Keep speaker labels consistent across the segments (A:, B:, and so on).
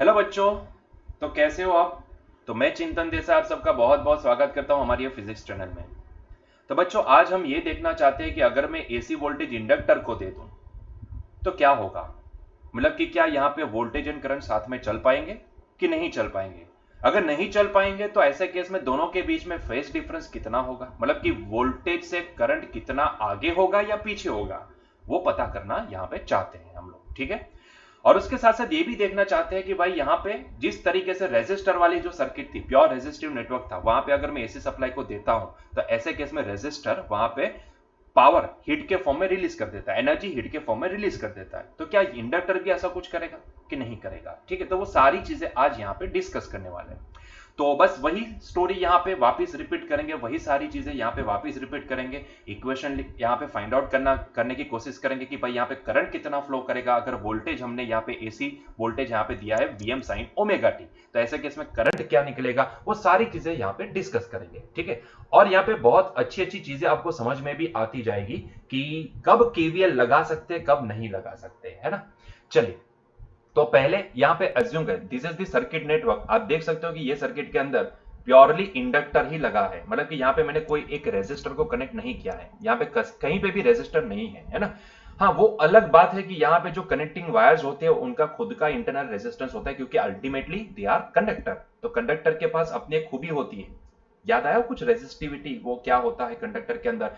A: Hello बच्चों। तो कैसे हो आप? तो मैं चिंतन देसाई आप सबका बहुत बहुत स्वागत करता हूं हमारी ये फिजिक्स चैनल में। तो बच्चों, आज हम ये देखना चाहते हैं कि अगर मैं एसी वोल्टेज इंडक्टर को दे दूं तो क्या होगा। मतलब कि क्या यहाँ पे वोल्टेज एंड करंट साथ में चल पाएंगे कि नहीं चल पाएंगे। अगर नहीं चल पाएंगे तो ऐसे केस में दोनों के बीच में फेज डिफरेंस कितना होगा, मतलब कि वोल्टेज से करंट कितना आगे होगा या पीछे होगा, वो पता करना यहाँ पे चाहते हैं हम लोग। ठीक है। और उसके साथ साथ ये भी देखना चाहते हैं कि भाई यहाँ पे जिस तरीके से रेजिस्टर वाली जो सर्किट थी, प्योर रेजिस्टिव नेटवर्क था, वहां पे अगर मैं एसी सप्लाई को देता हूं तो ऐसे केस में रेजिस्टर वहां पे पावर हीट के फॉर्म में रिलीज कर देता है, एनर्जी हीट के फॉर्म में रिलीज कर देता है। तो क्या इंडक्टर भी ऐसा कुछ करेगा कि नहीं करेगा? ठीक है, तो वो सारी चीजें आज यहाँ पे डिस्कस करने वाले हैं। तो बस वही स्टोरी यहाँ पे वापस रिपीट करेंगे, वही सारी चीजें यहाँ पे वापस रिपीट करेंगे। इक्वेशन यहाँ पे फाइंड आउट करने की कोशिश करेंगे कि भाई यहाँ पे करंट कितना फ्लो करेगा अगर वोल्टेज हमने यहाँ पे एसी वोल्टेज यहाँ पे दिया है वीएम साइन ओमेगा टी, तो ऐसे केस में करंट क्या निकलेगा, वो सारी चीजें यहाँ पे डिस्कस करेंगे। ठीक है। और यहाँ पे बहुत अच्छी अच्छी चीजें आपको समझ में भी आती जाएगी कि कब केवीएल लगा सकते कब नहीं लगा सकते, है ना। चलिए, तो पहले यहां पे अज्यूम करें this is the circuit network. आप देख सकते हो कि ये सर्किट के अंदर प्योरली इंडक्टर ही लगा है, मतलब कि यहां पे मैंने कोई एक रेजिस्टर को कनेक्ट नहीं किया है, यहां पे कहीं पे भी रेजिस्टर नहीं है ना। हाँ, वो अलग बात है कि यहाँ पे जो कनेक्टिंग वायर्स होते हैं उनका खुद का इंटरनल रेजिस्टेंस होता है, क्योंकि अल्टीमेटली दे आर कंडक्टर। तो कंडक्टर के पास अपनी एक खूबी होती है, याद आया कुछ रेजिस्टिविटी, वो क्या होता है कंडक्टर के अंदर,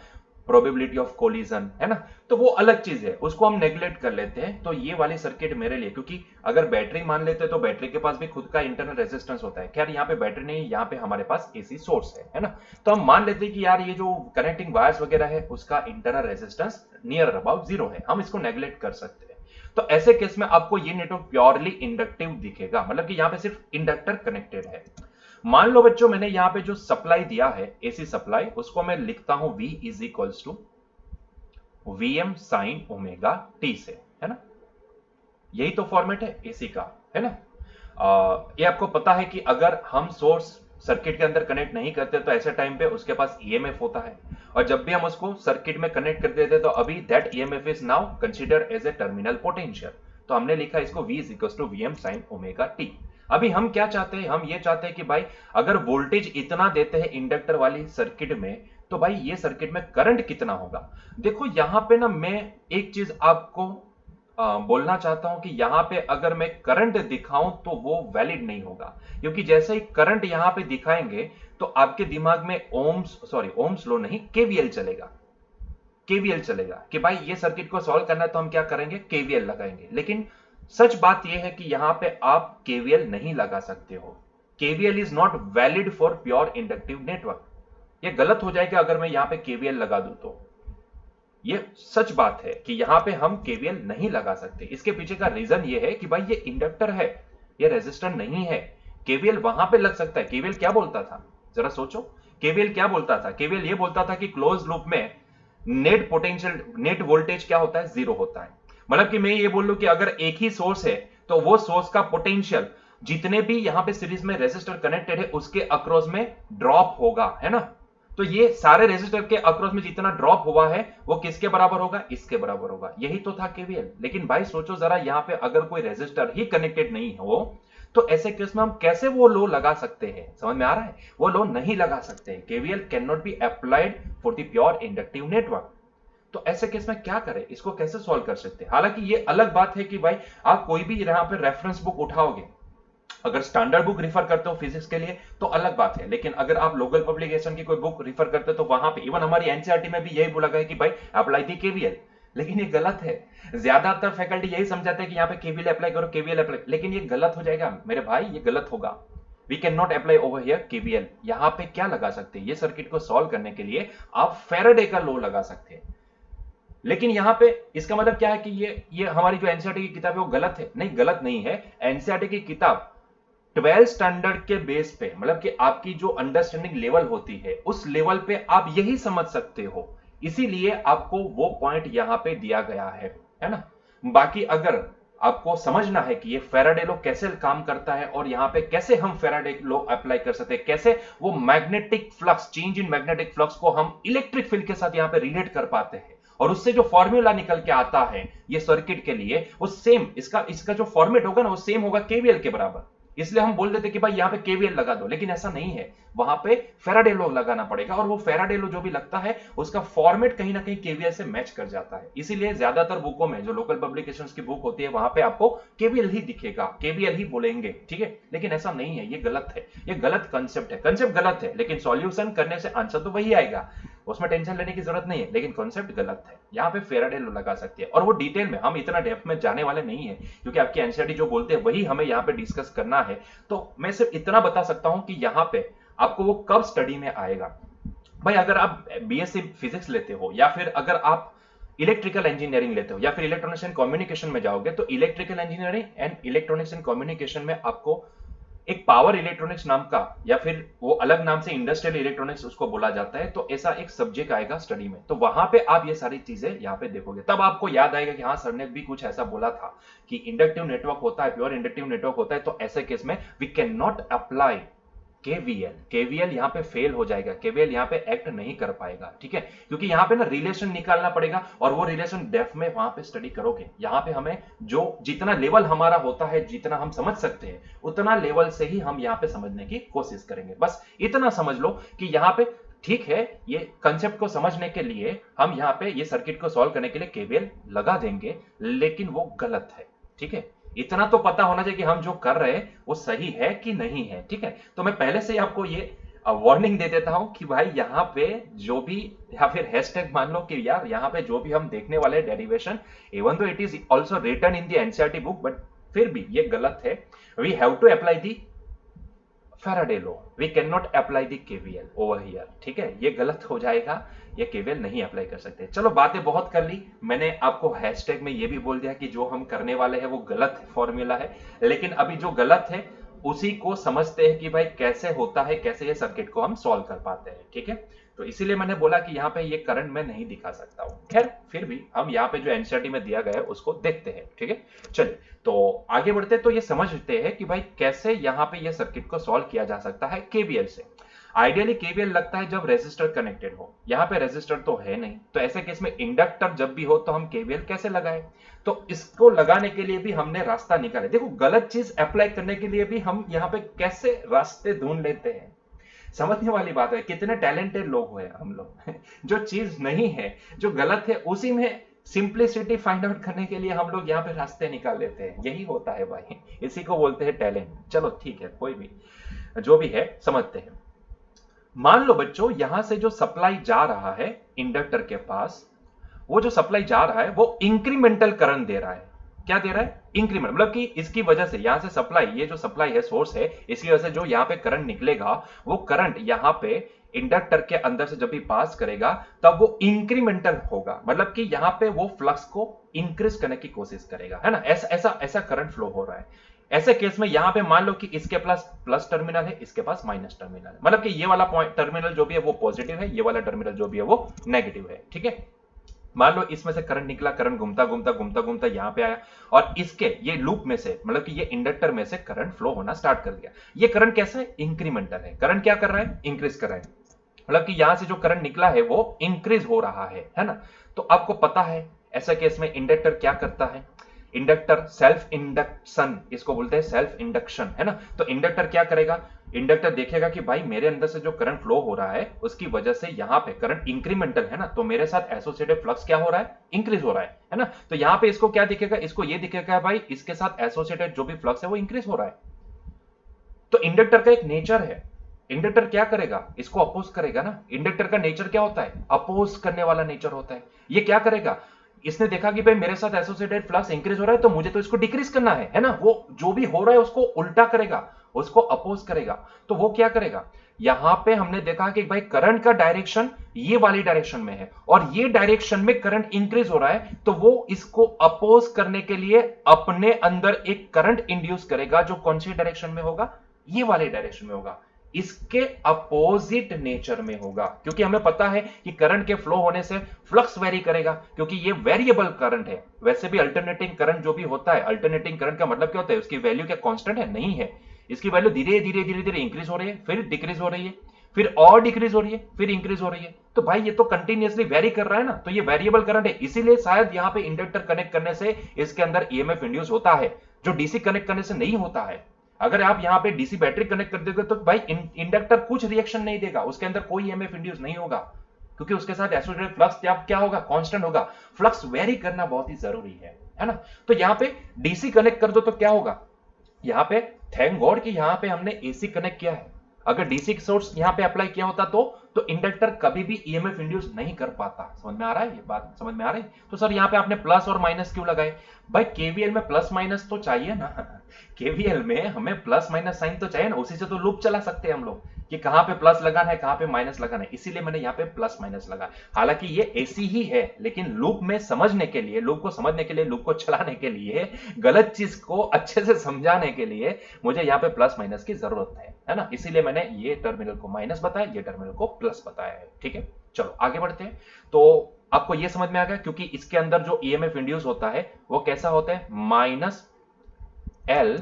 A: प्रोबेबिलिटी ऑफ कोलिजन, है ना। तो वो अलग चीज है, उसको हम नेग्लेक्ट कर लेते हैं। तो ये वाली सर्किट मेरे लिए, क्योंकि अगर बैटरी मान लेते हैं तो बैटरी के पास भी खुद का इंटरनल रेजिस्टेंस होता है। खैर यहाँ पे बैटरी नहीं, यहाँ पे हमारे पास एसी सोर्स है ना। तो हम मान लेते हैं कि यार ये जो कनेक्टिंग वायर्स वगैरह है उसका internal resistance near about zero है, हम इसको नेग्लेक्ट कर सकते हैं। तो ऐसे केस में आपको ये नेटवर्क प्योरली इंडक्टिव दिखेगा, मतलब कि यहाँ पे सिर्फ इंडक्टर कनेक्टेड है। मान लो बच्चों, मैंने यहां पे जो सप्लाई दिया है एसी सप्लाई, उसको मैं लिखता हूं V is equals to VM sine omega t से, है ना। यही तो फॉर्मेट है एसी का, है ना। ये आपको पता है कि अगर हम सोर्स सर्किट के अंदर कनेक्ट नहीं करते तो ऐसे टाइम पे उसके पास ईएमएफ होता है, और जब भी हम उसको सर्किट में कनेक्ट कर देते तो अभी that EMF is now consider as a terminal potential. तो हमने लिखा इसको V is equals to VM sine omega t. अभी हम क्या चाहते हैं, हम ये चाहते हैं कि भाई अगर वोल्टेज इतना देते हैं इंडक्टर वाली सर्किट में तो भाई ये सर्किट में करंट कितना होगा। देखो यहां पे ना मैं एक चीज आपको बोलना चाहता हूं कि यहां पे अगर मैं करंट दिखाऊं तो वो वैलिड नहीं होगा, क्योंकि जैसे ही करंट यहां पे दिखाएंगे तो आपके दिमाग में ओम्स लो नहीं, केवीएल चलेगा। केवीएल चलेगा कि भाई ये सर्किट को सॉल्व करना है तो हम क्या करेंगे, केवीएल लगाएंगे। लेकिन सच बात यह है कि यहां पे आप केवीएल नहीं लगा सकते हो। KVL is not valid for pure inductive network. ये गलत हो जाएगा अगर मैं यहां पे केवीएल लगा दूं तो। ये सच बात है कि यहां पे हम केवीएल नहीं लगा सकते। इसके पीछे का रीजन ये है कि भाई ये इंडक्टर है, ये रेजिस्टर नहीं है। केवीएल वहां पे लग सकता है। केवीएल क्या बोलता था, जरा सोचो। केवीएल क्या बोलता था, केवीएल ये बोलता था कि क्लोज लूप में नेट पोटेंशियल, नेट वोल्टेज क्या होता है, जीरो होता है। मतलब कि मैं ये बोल लूं कि अगर एक ही सोर्स है तो वो सोर्स का पोटेंशियल जितने भी यहां पे सीरीज में रेजिस्टर कनेक्टेड है उसके अक्रॉस में ड्रॉप होगा, है ना। तो ये सारे रेजिस्टर के अक्रॉस में जितना ड्रॉप हुआ है वो किसके बराबर होगा, इसके बराबर होगा। यही तो था केवीएल। लेकिन भाई सोचो जरा, यहां पे अगर कोई रेजिस्टर ही कनेक्टेड नहीं हो तो ऐसे केस में हम कैसे वो लो लगा सकते हैं, समझ में आ रहा है। वो लो नहीं लगा सकते। KVL can not be applied for the pure inductive network. तो ऐसे केस में क्या करें, इसको कैसे सॉल्व कर सकते हैं। हालांकि ये अलग बात है कि भाई आप कोई भी यहां पे रेफरेंस बुक उठाओगे, अगर स्टैंडर्ड बुक रिफर करते हो फिजिक्स के लिए तो अलग बात है, लेकिन अगर आप लोकल पब्लिकेशन की कोई बुक रिफर करते हो तो वहां पे इवन हमारी एनसीईआरटी में भी यही बोला गया है कि भाई अप्लाई दी केवीएल। लेकिन ये गलत है। ज्यादातर फैकल्टी यही समझाते हैं कि यहाँ पे केवीएल अप्लाई करो, केवीएल अप्लाई, लेकिन ये गलत हो जाएगा मेरे भाई, ये गलत होगा। We can not apply over here KVL. यहाँ पे क्या लगा सकते हैं, ये सर्किट को सॉल्व करने के लिए आप फेराडे का लॉ लगा सकते हैं। लेकिन यहां पे इसका मतलब क्या है कि ये हमारी जो एनसीईआरटी की किताब है वो गलत है? नहीं, गलत नहीं है। एनसीईआरटी की किताब 12 स्टैंडर्ड के बेस पे, मतलब कि आपकी जो अंडरस्टैंडिंग लेवल होती है उस लेवल पे आप यही समझ सकते हो, इसीलिए आपको वो पॉइंट यहां पे दिया गया है ना। बाकी अगर आपको समझना है कि ये फेराडे लॉ कैसे काम करता है और यहां पे कैसे हम फेराडे लॉ अप्लाई कर सकते हैं, कैसे वो magnetic flux, change in magnetic flux को हम इलेक्ट्रिक फील्ड के साथ यहां पे रिलेट कर पाते हैं, और उससे जो फॉर्मूला निकल के आता है ये सर्किट के लिए, वो सेम इसका जो फॉर्मेट होगा ना, वो सेम होगा केवीएल के बराबर। इसलिए हम बोल देते कि भाई यहां पे केवीएल लगा दो, लेकिन ऐसा नहीं है, वहां पे फेराडे लॉ लगाना पड़ेगा, और वो फेराडे लॉ जो भी लगता है उसका फॉर्मेट कहीं ना कहीं केवीएल से मैच कर जाता है। इसीलिए ज्यादातर बुकों में, जो लोकल पब्लिकेशंस की बुक होती है, वहां पे आपको केवीएल ही दिखेगा, केवीएल ही बोलेंगे, ठीक है। लेकिन ऐसा नहीं है, ये गलत है, ये गलत कंसेप्ट है, कंसेप्ट गलत है, लेकिन सॉल्यूशन करने से आंसर तो वही आएगा, उसमें टेंशन लेने की जरूरत नहीं है, लेकिन कॉन्सेप्ट गलत है। यहाँ पे फेराडे लॉ लगा सकती है, और वो डिटेल में हम इतना डेप्थ में जाने वाले नहीं है, क्योंकि आपकी एनसीईआरटी जो बोलते हैं वही हमें यहाँ पे डिस्कस करना है। तो मैं सिर्फ इतना बता सकता हूं कि यहाँ पे आपको वो कब स्टडी में आएगा। भाई अगर आप बीएससी फिजिक्स लेते हो, या फिर अगर आप इलेक्ट्रिकल इंजीनियरिंग लेते हो, या फिर इलेक्ट्रॉनिक्स एंड कम्युनिकेशन में जाओगे, तो electrical engineering and electronics and communication में आपको एक पावर इलेक्ट्रॉनिक्स नाम का, या फिर वो अलग नाम से इंडस्ट्रियल इलेक्ट्रॉनिक्स उसको बोला जाता है, तो ऐसा एक सब्जेक्ट आएगा स्टडी में, तो वहां पे आप ये सारी चीजें यहाँ पे देखोगे, तब आपको याद आएगा कि हाँ सर ने भी कुछ ऐसा बोला था कि इंडक्टिव नेटवर्क होता है, प्योर इंडक्टिव नेटवर्क होता है, तो ऐसे केस में we can not apply KVL यहां पे फेल हो जाएगा, केवीएल यहां पे एक्ट नहीं कर पाएगा, ठीक है, क्योंकि यहां पे ना रिलेशन निकालना पड़ेगा, और वो रिलेशन डेप्थ में वहां पे स्टडी करोगे। यहां पे हमें जो जितना लेवल हमारा होता है, जितना हम समझ सकते हैं, उतना लेवल से ही हम यहां पे समझने की कोशिश करेंगे। बस इतना समझ लो कि यहां पे ठीक है, ये कंसेप्ट को समझने के लिए हम यहां पे ये सर्किट को सॉल्व करने के लिए केवीएल लगा देंगे, लेकिन वो गलत है, ठीक है। इतना तो पता होना चाहिए कि हम जो कर रहे हैं वो सही है कि नहीं है, ठीक है। तो मैं पहले से ही आपको ये वार्निंग दे देता हूं कि भाई यहां पे जो भी, या फिर हैशटैग मान लो कि यार यहां पे जो भी हम देखने वाले derivation, even though it is also written in the NCERT book, but फिर भी ये गलत है। We have to apply the Faraday law. We cannot apply the KVL over here. ठीक है, ये गलत हो जाएगा, ये KVL नहीं अप्लाई कर सकते। चलो बातें बहुत कर ली, मैंने आपको हैशटैग में ये भी बोल दिया कि जो हम करने वाले हैं वो गलत फॉर्मूला है, लेकिन अभी जो गलत है उसी को समझते हैं कि भाई कैसे होता है, कैसे ये सर्किट को हम सॉल्व कर पाते हैं, ठीक है। तो इसीलिए मैंने बोला कि यहाँ पे ये करंट मैं नहीं दिखा सकता हूं। खैर फिर भी हम यहाँ पे जो एनसीईआरटी में दिया गया है उसको देखते हैं, ठीक है। चलिए तो आगे बढ़ते, तो ये समझते हैं कि भाई कैसे यहाँ पे ये सर्किट को सॉल्व किया जा सकता है केवीएल से। आइडियली केवीएल लगता है जब रेजिस्टर कनेक्टेड हो, यहाँ पे रेजिस्टर तो है नहीं, तो ऐसे केस में इंडक्टर जब भी हो तो हम केवीएल कैसे लगाए, तो इसको लगाने के लिए भी हमने रास्ता निकाले। देखो गलत चीज अप्लाई करने के लिए भी हम यहाँ पे कैसे रास्ते ढूंढ लेते हैं, समझने वाली बात है, कितने टैलेंटेड लोग हैं हम लोग जो चीज नहीं है, जो गलत है, उसी में सिंप्लिसिटी फाइंड आउट करने के लिए हम लोग यहाँ पे रास्ते निकाल लेते हैं। यही होता है भाई, इसी को बोलते हैं टैलेंट। चलो ठीक है, कोई भी जो भी है समझते हैं। मान लो बच्चों यहां से जो सप्लाई जा रहा है इंडक्टर के पास, वो जो सप्लाई जा रहा है वो इंक्रीमेंटल करंट दे रहा है। क्या दे रहा है? इंक्रीमेंट, मतलब कि इसकी वजह से यहां से सप्लाई, ये जो सप्लाई है सोर्स है, इसकी वजह से जो यहां पे करंट निकलेगा, वो करंट यहां पे इंडक्टर के अंदर से जब भी पास करेगा तब वो इंक्रीमेंटल होगा, मतलब कि यहां पे वो फ्लक्स को इंक्रीज करने की कोशिश करेगा, है ना। ऐसा ऐसा ऐसा करंट फ्लो हो रहा है। ऐसे केस में यहां पे मान लो कि इसके पास प्लस टर्मिनल है, इसके पास माइनस टर्मिनल है, मतलब कि ये वाला पॉइंट टर्मिनल जो भी है वो पॉजिटिव है, ये वाला टर्मिनल जो भी है वो नेगेटिव है, ठीक है। मान लो इसमें से करंट निकला, करंट घूमता घूमता घूमता घूमता यहां पे आया, और इसके ये लूप में से, मतलब कि ये इंडक्टर में से करंट फ्लो होना स्टार्ट कर दिया। ये करंट कैसा है? इंक्रीमेंटल है। करंट क्या कर रहा है? इंक्रीज कर रहा है, मतलब कि यहां से जो करंट निकला है वो इंक्रीज हो रहा है ना। तो आपको पता है ऐसा केस में इंडक्टर क्या करता है? इंडक्टर सेल्फ इंडक्शन, इसको बोलते हैं सेल्फ इंडक्शन, है ना। तो इंडक्टर क्या करेगा? इंडक्टर देखेगा कि भाई मेरे अंदर से जो करंट फ्लो हो रहा है उसकी वजह से यहां पे करंट इंक्रीमेंटल है ना, तो मेरे साथ एसोसिएटेड फ्लक्स क्या हो रहा है? इंक्रीज हो रहा है ना। तो यहां पे इसको क्या दिखेगा? इसको ये दिखेगा भाई इसके साथ एसोसिएटेड जो भी फ्लक्स है वो इंक्रीज हो रहा है। तो इंडक्टर का एक नेचर है, इंडक्टर क्या करेगा? इसको अपोज करेगा ना। इंडक्टर का नेचर क्या होता है? अपोज करने वाला नेचर होता है। ये क्या करेगा? इसने देखा कि भाई मेरे साथ एसोसिएटेड फ्लक्स इंक्रीज हो रहा है, तो मुझे तो इसको डिक्रीज करना है ना। वो जो भी हो रहा है उसको उल्टा करेगा, उसको अपोज करेगा। तो वो क्या करेगा? यहां पे हमने देखा कि भाई करंट का डायरेक्शन ये वाली डायरेक्शन में है, और ये डायरेक्शन में करंट इंक्रीज हो रहा है, तो वो इसको अपोज करने के लिए अपने अंदर एक करंट इंड्यूस करेगा, जो कौन सी डायरेक्शन में होगा? ये वाले डायरेक्शन में होगा, इसके अपोजिट नेचर में होगा। क्योंकि हमें पता है कि करंट के फ्लो होने से फ्लक्स वेरी करेगा, क्योंकि ये वेरिएबल करंट है। वैसे भी अल्टरनेटिंग करंट जो भी होता है, अल्टरनेटिंग करंट का मतलब क्या होता है? उसकी वैल्यू क्या कांस्टेंट है? नहीं है, इसकी वैल्यू धीरे धीरे धीरे धीरे इंक्रीज हो रही है, फिर डिक्रीज हो रही है, फिर और डिक्रीज हो रही है, फिर इंक्रीज हो रही है। तो भाई ये तो कंटिन्यूअसली वेरी कर रहा है ना, तो ये वेरिएबल करंट है, इसीलिए शायद यहां पे इंडक्टर कनेक्ट करने से इसके अंदर ईएमएफ इंड्यूस होता है, जो डीसी कनेक्ट करने से नहीं होता है। अगर आप यहां पे डीसी बैटरी कनेक्ट कर दोगे तो भाई इंडक्टर कुछ रिएक्शन नहीं देगा, उसके अंदर कोई ईएमएफ इंड्यूस नहीं होगा, क्योंकि उसके साथ एसोसिएटेड फ्लक्स क्या होगा, कांस्टेंट होगा। फ्लक्स वेरी करना बहुत ही जरूरी है ना। तो यहां पे डीसी कनेक्ट कर दो तो क्या होगा, यहां पे थैंक गॉड कि यहां पे हमने एसी कनेक्ट किया है। अगर डीसी सोर्स यहां पे अप्लाई किया होता तो इंडक्टर कभी भी ईएमएफ इंड्यूस नहीं कर पाता। समझ में आ रहा है, ये बात समझ में आ रही है। तो सर यहां पे आपने प्लस और माइनस क्यों लगाए, भाई केवीएल में प्लस माइनस तो चाहिए ना केवीएल में हमें प्लस माइनस साइन तो चाहिए ना, उसी से तो लूप चला सकते हैं हम लोग कि कहां पे प्लस लगाना है कहां पे माइनस लगाना है, इसीलिए मैंने यहां पे प्लस माइनस लगा। हालांकि ये एसी ही है, लेकिन लूप में समझने के लिए, लूप को समझने के लिए, लूप को चलाने के लिए, गलत चीज को अच्छे से समझाने के लिए मुझे यहां पे प्लस माइनस की जरूरत है ना, इसीलिए मैंने ये टर्मिनल को माइनस बताया, ये टर्मिनल को प्लस बताया है। ठीक है, चलो आगे बढ़ते हैं। तो आपको ये समझ में आ गया, क्योंकि इसके अंदर जो ईएमएफ इंड्यूस होता है वो कैसा होता है, minus L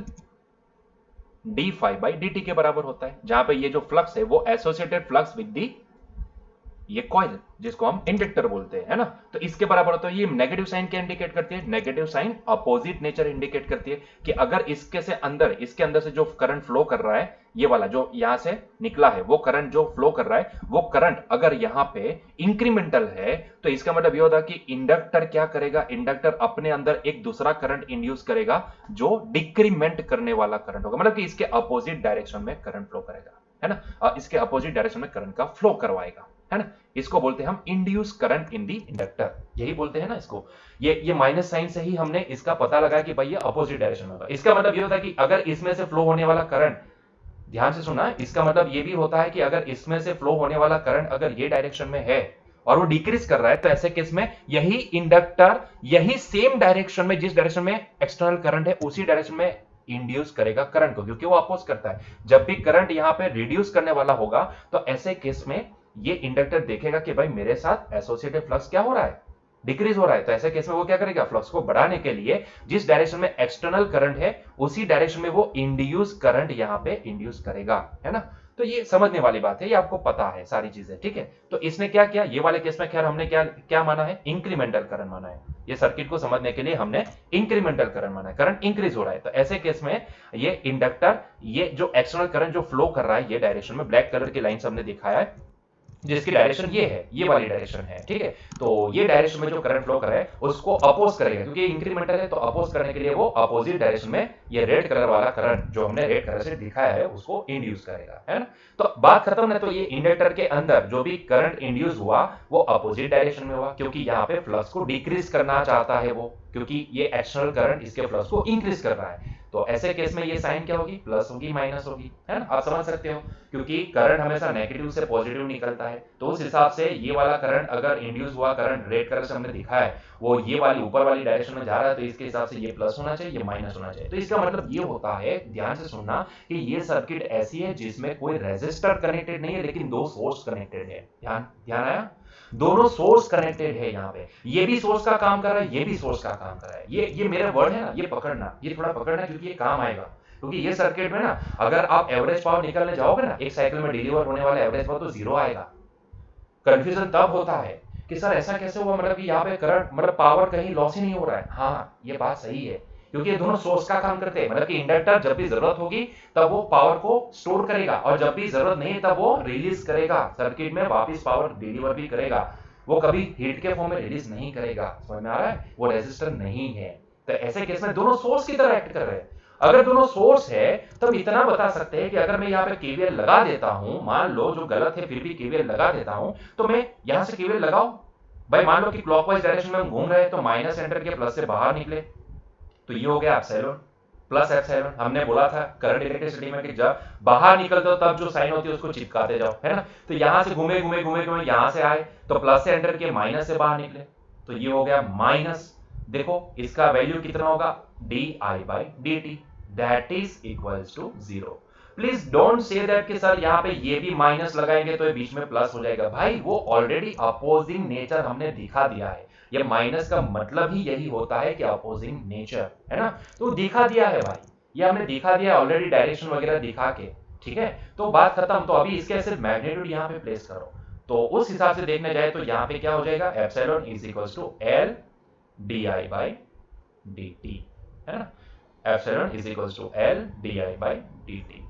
A: D five by D T के बराबर होता है, जहां पे ये जो फ्लक्स है वो एसोसिएटेड फ्लक्स विद दी ये कॉइल, जिसको हम इंडक्टर बोलते हैं, है ना। तो इसके बराबर होता है, ये नेगेटिव साइन क्या इंडिकेट करती है, negative sign opposite nature indicate करती है, कि अगर इसके अंदर से जो करंट फ्लो कर रहा है, ये वाला जो यहां से निकला है, वो करंट जो फ्लो कर रहा है, वो करंट अगर यहां पे इंक्रीमेंटल है, तो इसका मतलब ये होता है कि इंडक्टर क्या करेगा, इंडक्टर अपने अंदर एक दूसरा करंट इंड्यूस करेगा जो डिक्रीमेंट करने वाला करंट होगा, मतलब कि इसके अपोजिट डायरेक्शन में करंट फ्लो करेगा, है ना, इसके अपोजिट डायरेक्शन में करंट का फ्लो करवाएगा, है ना। इसको बोलते हैं हम induce current in the inductor, यही बोलते हैं ना इसको। ये माइनस साइन से ही हमने इसका पता लगाया कि भाई ये अपोजिट डायरेक्शन होगा। इसका मतलब ये होता है कि अगर इसमें से फ्लो होने वाला करंट, ध्यान से सुना, इसका मतलब ये भी होता है कि अगर इसमें से फ्लो होने वाला करंट अगर ये डायरेक्शन में है और वो डिक्रीज कर रहा है, तो ऐसे केस में यही इंडक्टर यही सेम डायरेक्शन में, जिस डायरेक्शन में एक्सटर्नल करंट है, उसी डायरेक्शन में इंड्यूस करेगा करंट को, क्योंकि वो अपोज करता है। जब भी करंट यहां पे रिड्यूस करने वाला होगा, तो ऐसे केस में ये इंडक्टर देखेगा कि भाई मेरे साथ एसोसिएटेड फ्लक्स क्या हो रहा है, डिक्रीज हो रहा है। तो ऐसे केस में वो क्या करेगा, फ्लक्स को बढ़ाने के लिए जिस डायरेक्शन में एक्सटर्नल करंट है, उसी डायरेक्शन में वो इंड्यूस करंट यहां पे इंड्यूस करेगा, है ना। तो ये समझने वाली बात है, ये आपको पता है सारी चीजें, ठीक है। तो इसने क्या किया, ये वाले केस में खैर हमने क्या माना है, इंक्रीमेंटल करंट माना है। ये सर्किट को समझने के लिए हमने इंक्रीमेंटल करंट माना है, करंट इंक्रीज हो रहा है। तो ऐसे केस में ये इंडक्टर, ये जो एक्सटर्नल करंट जो फ्लो कर रहा है ये डायरेक्शन में, ब्लैक कलर की लाइन से हमने दिखाया है, जिसकी डायरेक्शन ये है, ये वाली डायरेक्शन है, ठीक है। तो ये डायरेक्शन में जो करंट फ्लो कर रहा है उसको अपोज करेगा, क्योंकि इंक्रीमेंटल है, तो अपोज करने के लिए वो अपोजिट डायरेक्शन में ये रेड कलर वाला करंट जो हमने रेड कलर से दिखाया है उसको इंड्यूस करेगा, है ना। तो बात खत्म है। तो ये इंडक्टर के अंदर जो भी करंट इंड्यूस हुआ वो अपोजिट डायरेक्शन में हुआ, क्योंकि यहाँ पे फ्लक्स को डिक्रीज करना चाहता है वो, क्योंकि ये एक्सटर्नल करंट इसके फ्लक्स को इंक्रीज कर रहा है। तो ऐसे केस में ये साइन क्या होगी, प्लस होगी, माइनस होगी, है ना। आप समझ सकते हो, क्योंकि करंट हमेशा नेगेटिव से पॉजिटिव निकलता है। तो उस हिसाब से ये वाला करंट अगर इंड्यूस हुआ करंट रेड कलर से हमने दिखाया है, वो ये वाली ऊपर वाली डायरेक्शन में जा रहा है, तो इसके हिसाब से ये प्लस होना चाहिए, ये माइनस होना चाहिए। तो इसका मतलब ये होता है, ध्यान से सुनना, कि ये सर्किट ऐसी है जिसमें कोई रेजिस्टर कनेक्टेड नहीं है, लेकिन दो सोर्स कनेक्टेड है। ध्यान आया, दोनों सोर्स कनेक्टेड है। यहाँ पे ये भी सोर्स का काम कर रहा है, ये भी सोर्स का काम कर रहा है। ये मेरे वर्ड है ना, ये पकड़ना, ये थोड़ा पकड़ना, क्योंकि ये काम आएगा। क्योंकि ये सर्किट में ना अगर आप एवरेज पावर निकालने जाओगे ना, एक साइकिल में डिलीवर होने वाला एवरेज पावर तो जीरो आएगा। कंफ्यूजन तब होता है कि सर ऐसा कैसे हुआ, मतलब कि यहाँ पे करंट मतलब पावर कहीं लॉस ही नहीं हो रहा है। हाँ, ये बात सही है, क्योंकि ये दोनों सोर्स का काम करते हैं। मतलब कि इंडक्टर जब भी जरूरत होगी तब वो पावर को स्टोर करेगा, और जब भी जरूरत नहीं तब वो रिलीज करेगा, सर्किट में वापस पावर डिलीवर भी करेगा। वो कभी हीट के फॉर्म में रिलीज नहीं करेगा। समझ में आ रहा है, वो रेजिस्टर नहीं है। तो ऐसे केस में दोनों सोर्स की तरह एक्ट कर रहे हैं। अगर दोनों सोर्स है तब इतना बता सकते हैं कि अगर मैं यहाँ पे केवीएल लगा देता हूं, मान लो जो गलत है फिर भी केवीएल लगा देता हूं, तो मैं यहां से केवीएल लगाओ भाई, मान लो कि क्लॉकवाइज डायरेक्शन में हम घूम रहे हैं, तो माइनस एंटर के प्लस से बाहर निकले, तो ये हो गया एप्सिलॉन प्लस एप्सिलॉन। हमने बोला था करंट इलेक्ट्रिसिटी में कि जब बाहर निकलते हो तब जो साइन होती है उसको चिपकाते जाओ, है ना। तो यहां से घूमे घूमे घूमे घूमे यहां से आए, तो प्लस से एंटर किए, माइनस से बाहर निकले, तो ये हो गया माइनस। देखो इसका वैल्यू कितना होगा, d I by D t, that is equals to 0। Please don't say that कि सर यहाँ पे ये भी माइनस लगाएंगे तो ये बीच में प्लस हो जाएगा। भाई वो ऑलरेडी अपोजिंग नेचर हमने दिखा दिया है। ये माइनस का मतलब ही यही होता है कि अपोजिंग नेचर, है ना। तो दिखा दिया है भाई, ये हमने दिखा दिया ऑलरेडी डायरेक्शन वगैरह दिखा के,
B: ठीक है, तो बात खत्म। तो अभी इसके सिर्फ मैग्नीट्यूड यहाँ पे प्लेस करो, तो उस हिसाब से देखने जाए तो यहाँ पे क्या हो जाएगा, epsilon is equals to L d I by D t, है ना, epsilon is equals to L d I by D t.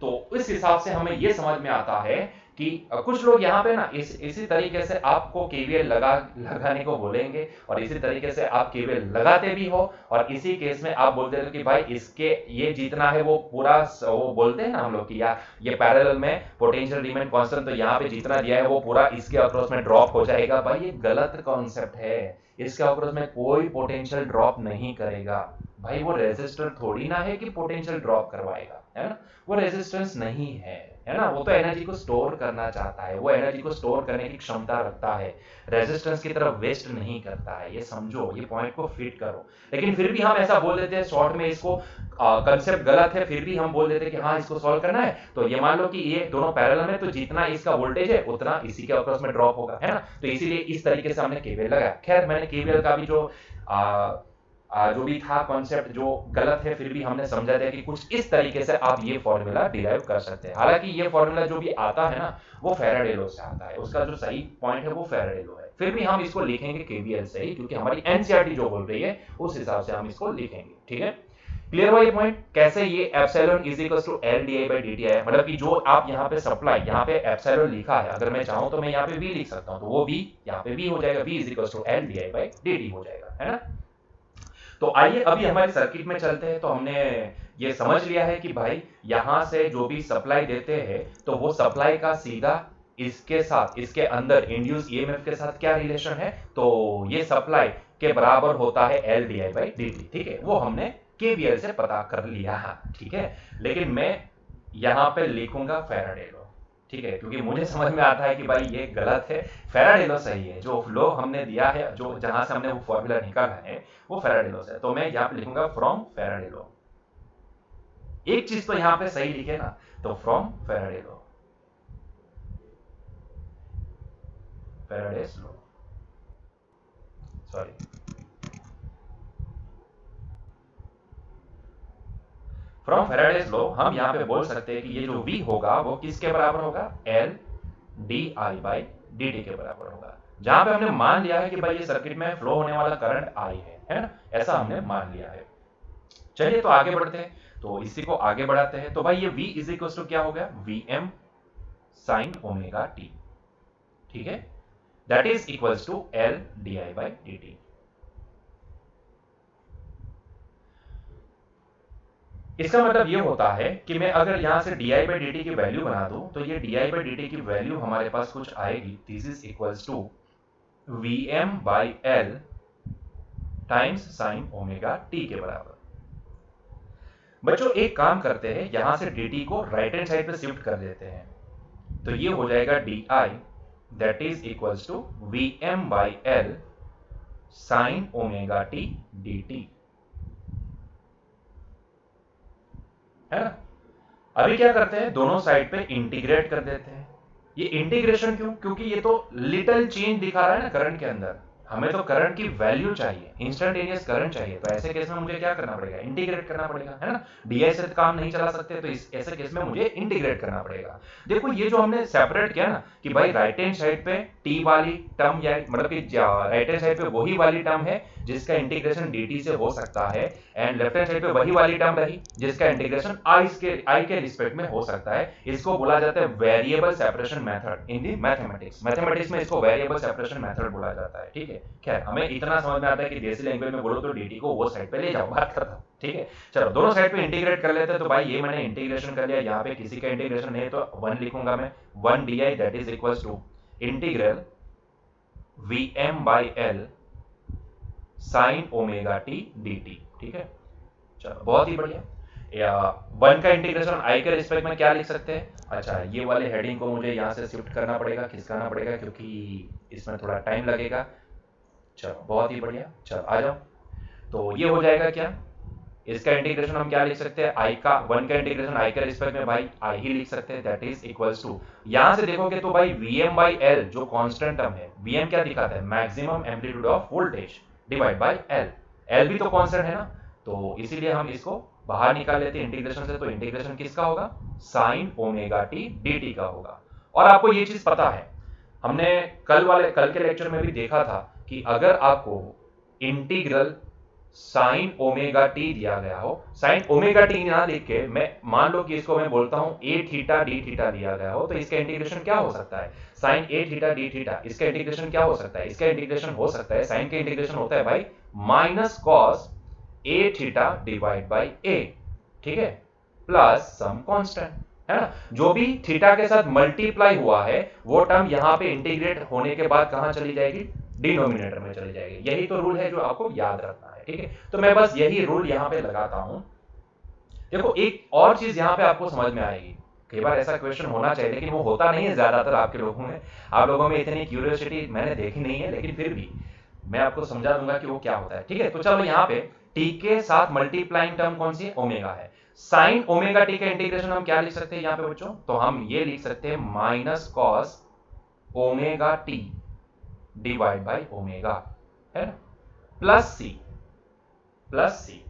B: तो इस हिसाब से हमें यह समझ में आता है कि कुछ लोग यहाँ पे ना इसी तरीके से आपको केवीएल लगाने को बोलेंगे, और इसी तरीके से आप केवीएल लगाते भी हो, और इसी केस में आप बोलते हो कि भाई इसके ये जितना है वो पूरा, वो बोलते हैं ना हम लोग कि यार ये पैरेलल में पोटेंशियल रिमेन कांस्टेंट, तो यहाँ पे जितना दिया है वो पूरा इसके अक्रॉस में ड्रॉप हो जाएगा। भाई ये गलत कॉन्सेप्ट है, इसके अक्रॉस में कोई पोटेंशियल ड्रॉप नहीं करेगा। भाई वो रेजिस्टर थोड़ी ना है कि पोटेंशियल ड्रॉप करवाएगा, है ना, वो रेजिस्टेंस नहीं है ना, वो तो एनर्जी को स्टोर करना चाहता है, वो एनर्जी को स्टोर करने की क्षमता रखता है, रेजिस्टेंस की तरफ वेस्ट नहीं करता है। ये समझो, ये पॉइंट को फिट करो। लेकिन फिर भी हम ऐसा बोल देते हैं शॉर्ट में, इसको कंसेप्ट गलत है, फिर भी हम बोल देते हैं कि हाँ इसको सॉल्व करना है। तो ये मान लो कि ये दोनों पैरेलल में, तो जितना इसका वोल्टेज है उतना इसी के अक्रॉस में ड्रॉप होगा, है ना, तो इसीलिए इस तरीके से हमने केवीएल लगाया। खैर मैंने केवीएल का भी जो भी था कॉन्सेप्ट जो गलत है, फिर भी हमने समझा दिया कि कुछ इस तरीके से आप ये फॉर्मूला डिराइव कर सकते हैं। हालांकि ये फॉर्मूला जो भी आता है ना वो फैराडे लॉ से आता है, उसका जो सही पॉइंट है वो फैराडे लॉ है, फिर भी हम इसको लिखेंगे केवीएल से ही, क्योंकि हमारी एनसीईआरटी जो बोल रही है उस हिसाब से हम इसको लिखेंगे। ठीक है, क्लियर हुआ ये पॉइंट, कैसे ये epsilon is equals to L d I by D t है, मतलब कि जो आप यहाँ पे सप्लाई, यहाँ पे एप्सिलॉन लिखा है, अगर मैं चाहूँ तो मैं यहाँ पे v लिख सकता हूँ, तो वो v यहाँ पे v हो जाएगा, v is equals to L d I by D t हो जाएगा, है ना। तो आइए अभी हमारे सर्किट में चलते हैं। तो हमने ये समझ लिया है कि भाई यहां से जो भी सप्लाई देते हैं तो वो सप्लाई का सीधा इसके साथ, इसके अंदर इंड्यूस ईएमएफ के साथ क्या रिलेशन है, तो ये सप्लाई के बराबर होता है L d I by D T. ठीक है, वो हमने केवीएल से पता कर लिया। ठीक है, लेकिन मैं यहां पे लिखूंगा फैराडे लॉ, ठीक है, क्योंकि मुझे समझ में आता है कि भाई ये गलत है, फैराडे लॉ सही है। जो लॉ हमने दिया है, जो जहां से हमने वो फॉर्मूला निकाला है वो फैराडे लॉ से है, तो मैं यहाँ पे लिखूंगा फ्रॉम फैराडे लॉ। एक चीज तो यहाँ पे सही लिखे ना, तो from Faraday law, Faraday's law, sorry, from Faraday's law हम यहाँ पे बोल सकते हैं कि ये जो V होगा वो किसके बराबर होगा, L d I by D T के बराबर होगा, जहां पे हमने मान लिया है कि भाई ये सर्किट में फ्लो होने वाला करंट I है ना, ऐसा हमने मान लिया है। चलिए तो आगे बढ़ते हैं, तो इसी को आगे बढ़ाते हैं। तो भाई ये V इज इक्वल टू क्या हो गया, V M sine omega T, ठीक है, that is equals to L d I by D t. इसका मतलब ये होता है कि मैं अगर यहां से D I by D T की वैल्यू बना दूं तो ये D I by D T की वैल्यू हमारे पास कुछ आएगी, this is equals to V M by L times sine omega T के बराबर। बच्चों एक काम करते हैं, यहां से डी टी को राइट हैंड साइड पे शिफ्ट कर देते हैं, तो ये हो जाएगा D I that is equals to V M by L sine omega T D t, है ना। अभी क्या करते हैं, दोनों साइड पे इंटीग्रेट कर देते हैं। ये इंटीग्रेशन क्यों, क्योंकि ये तो लिटिल चेंज दिखा रहा है ना करंट के अंदर, हमें तो करंट की वैल्यू चाहिए, इंस्टेंटेनियस करंट चाहिए, तो ऐसे केस में मुझे क्या करना पड़ेगा, इंटीग्रेट करना पड़ेगा, है ना। डीआई से काम नहीं चला सकते, तो इस ऐसे केस में मुझे इंटीग्रेट करना पड़ेगा। देखो ये जो हमने सेपरेट किया ना कि भाई राइट हैंड साइड पे टी वाली टर्म, या मतलब कि राइट हैंड साइड पे वही वाली टर्म है जिसका इंटीग्रेशन dt से हो सकता है, एंड लेफ्ट हैंड साइड पे वही वाली टर्म रही जिसका इंटीग्रेशन i के रिस्पेक्ट में हो सकता है। इसको बोला जाता है variable separation method in the mathematics. Mathematics में इसको वेरिएबल सेपरेशन मेथड बोला जाता है, ठीक है। खैर हमें इतना समझ में आता है कि देसी लैंग्वेज में बोलो तो dt को वो साइड पे ले जाओ, बात करता हूं, ठीक है। चलो दोनों साइड पे इंटीग्रेट कर लेते हैं, तो भाई ये मैंने इंटीग्रेशन कर लिया, यहाँ पे किसी का इंटीग्रेशन नहीं है तो 1 लिखूंगा मैं, 1 di that is equals to integral V M by L sine omega T D T, ठीक है। चलो बहुत ही बढ़िया, या 1 का इंटीग्रेशन i के रिस्पेक्ट में क्या लिख सकते हैं, अच्छा ये वाले हेडिंग को मुझे यहाँ से शिफ्ट करना पड़ेगा, खिसकाना पड़ेगा, क्योंकि इसमें थोड़ा टाइम लगेगा। चलो बहुत ही बढ़िया, चलो आ जाओ। तो ये हो जाएगा क्या, इसका इंटीग्रेशन हम क्या लिख सकते हैं, i का 1 का इंटीग्रेशन i के रिस्पेक्ट में भाई i ही लिख सकते हैं, दैट इज इक्वल्स टू, यहां से देखोगे तो भाई vm बाई l जो कांस्टेंट टर्म है, vm क्या दिखाता है, maximum amplitude of voltage divide by l, l भी तो कांस्टेंट है ना, तो इसीलिए हम इसको बाहर निकाल लेते इंटीग्रेशन से, तो इंटीग्रेशन किसका होगा, sign omega T D T का होगा। और आपको ये चीज पता है, हमने कल के लेक्चर में भी देखा था कि अगर आपको इंटीग्रल साइन ओमेगा टी दिया गया हो, साइन ओमेगा टी ना लिख के मैं मान लो कि इसको मैं बोलता हूं ए थीटा डी थीटा दिया गया हो, तो इसका इंटीग्रेशन क्या हो सकता है, साइन ए थीटा डी थीटा। इसका इंटीग्रेशन क्या हो सकता है, इसका इंटीग्रेशन हो सकता है, साइन का इंटीग्रेशन होता है भाई minus cos A theta divide by A, ठीक है, प्लस सम कांस्टेंट, है ना। जो भी थीटा के साथ मल्टीप्लाई हुआ है वो टर्म यहां पे इंटीग्रेट होने के बाद कहां चली जाएगी, डिनोमिनेटर में चली जाएगी। यही तो रूल है जो आपको याद रखना है, ठीक है। तो मैं बस यही रूल यहां पे लगाता हूं। देखो एक और चीज यहां पे आपको समझ में आएगी, कई बार ऐसा क्वेश्चन होना चाहिए लेकिन वो होता नहीं है ज्यादातर आपके लोगों में, आप लोगों में इतनी क्यूरियोसिटी मैंने देखी नहीं है, लेकिन फिर भी मैं आपको समझा दूंगा कि वो क्या होता है, ठीक है। तो चलो यहाँ पे टी के साथ मल्टीप्लाइंग टर्म कौन सी है, ओमेगा है। साइन ओमेगा टी का इंटीग्रेशन हम क्या लिख सकते हैं यहाँ पे बच्चों, तो हम ये लिख सकते हैं minus cos omega T divide by omega, है ना, प्लस सी।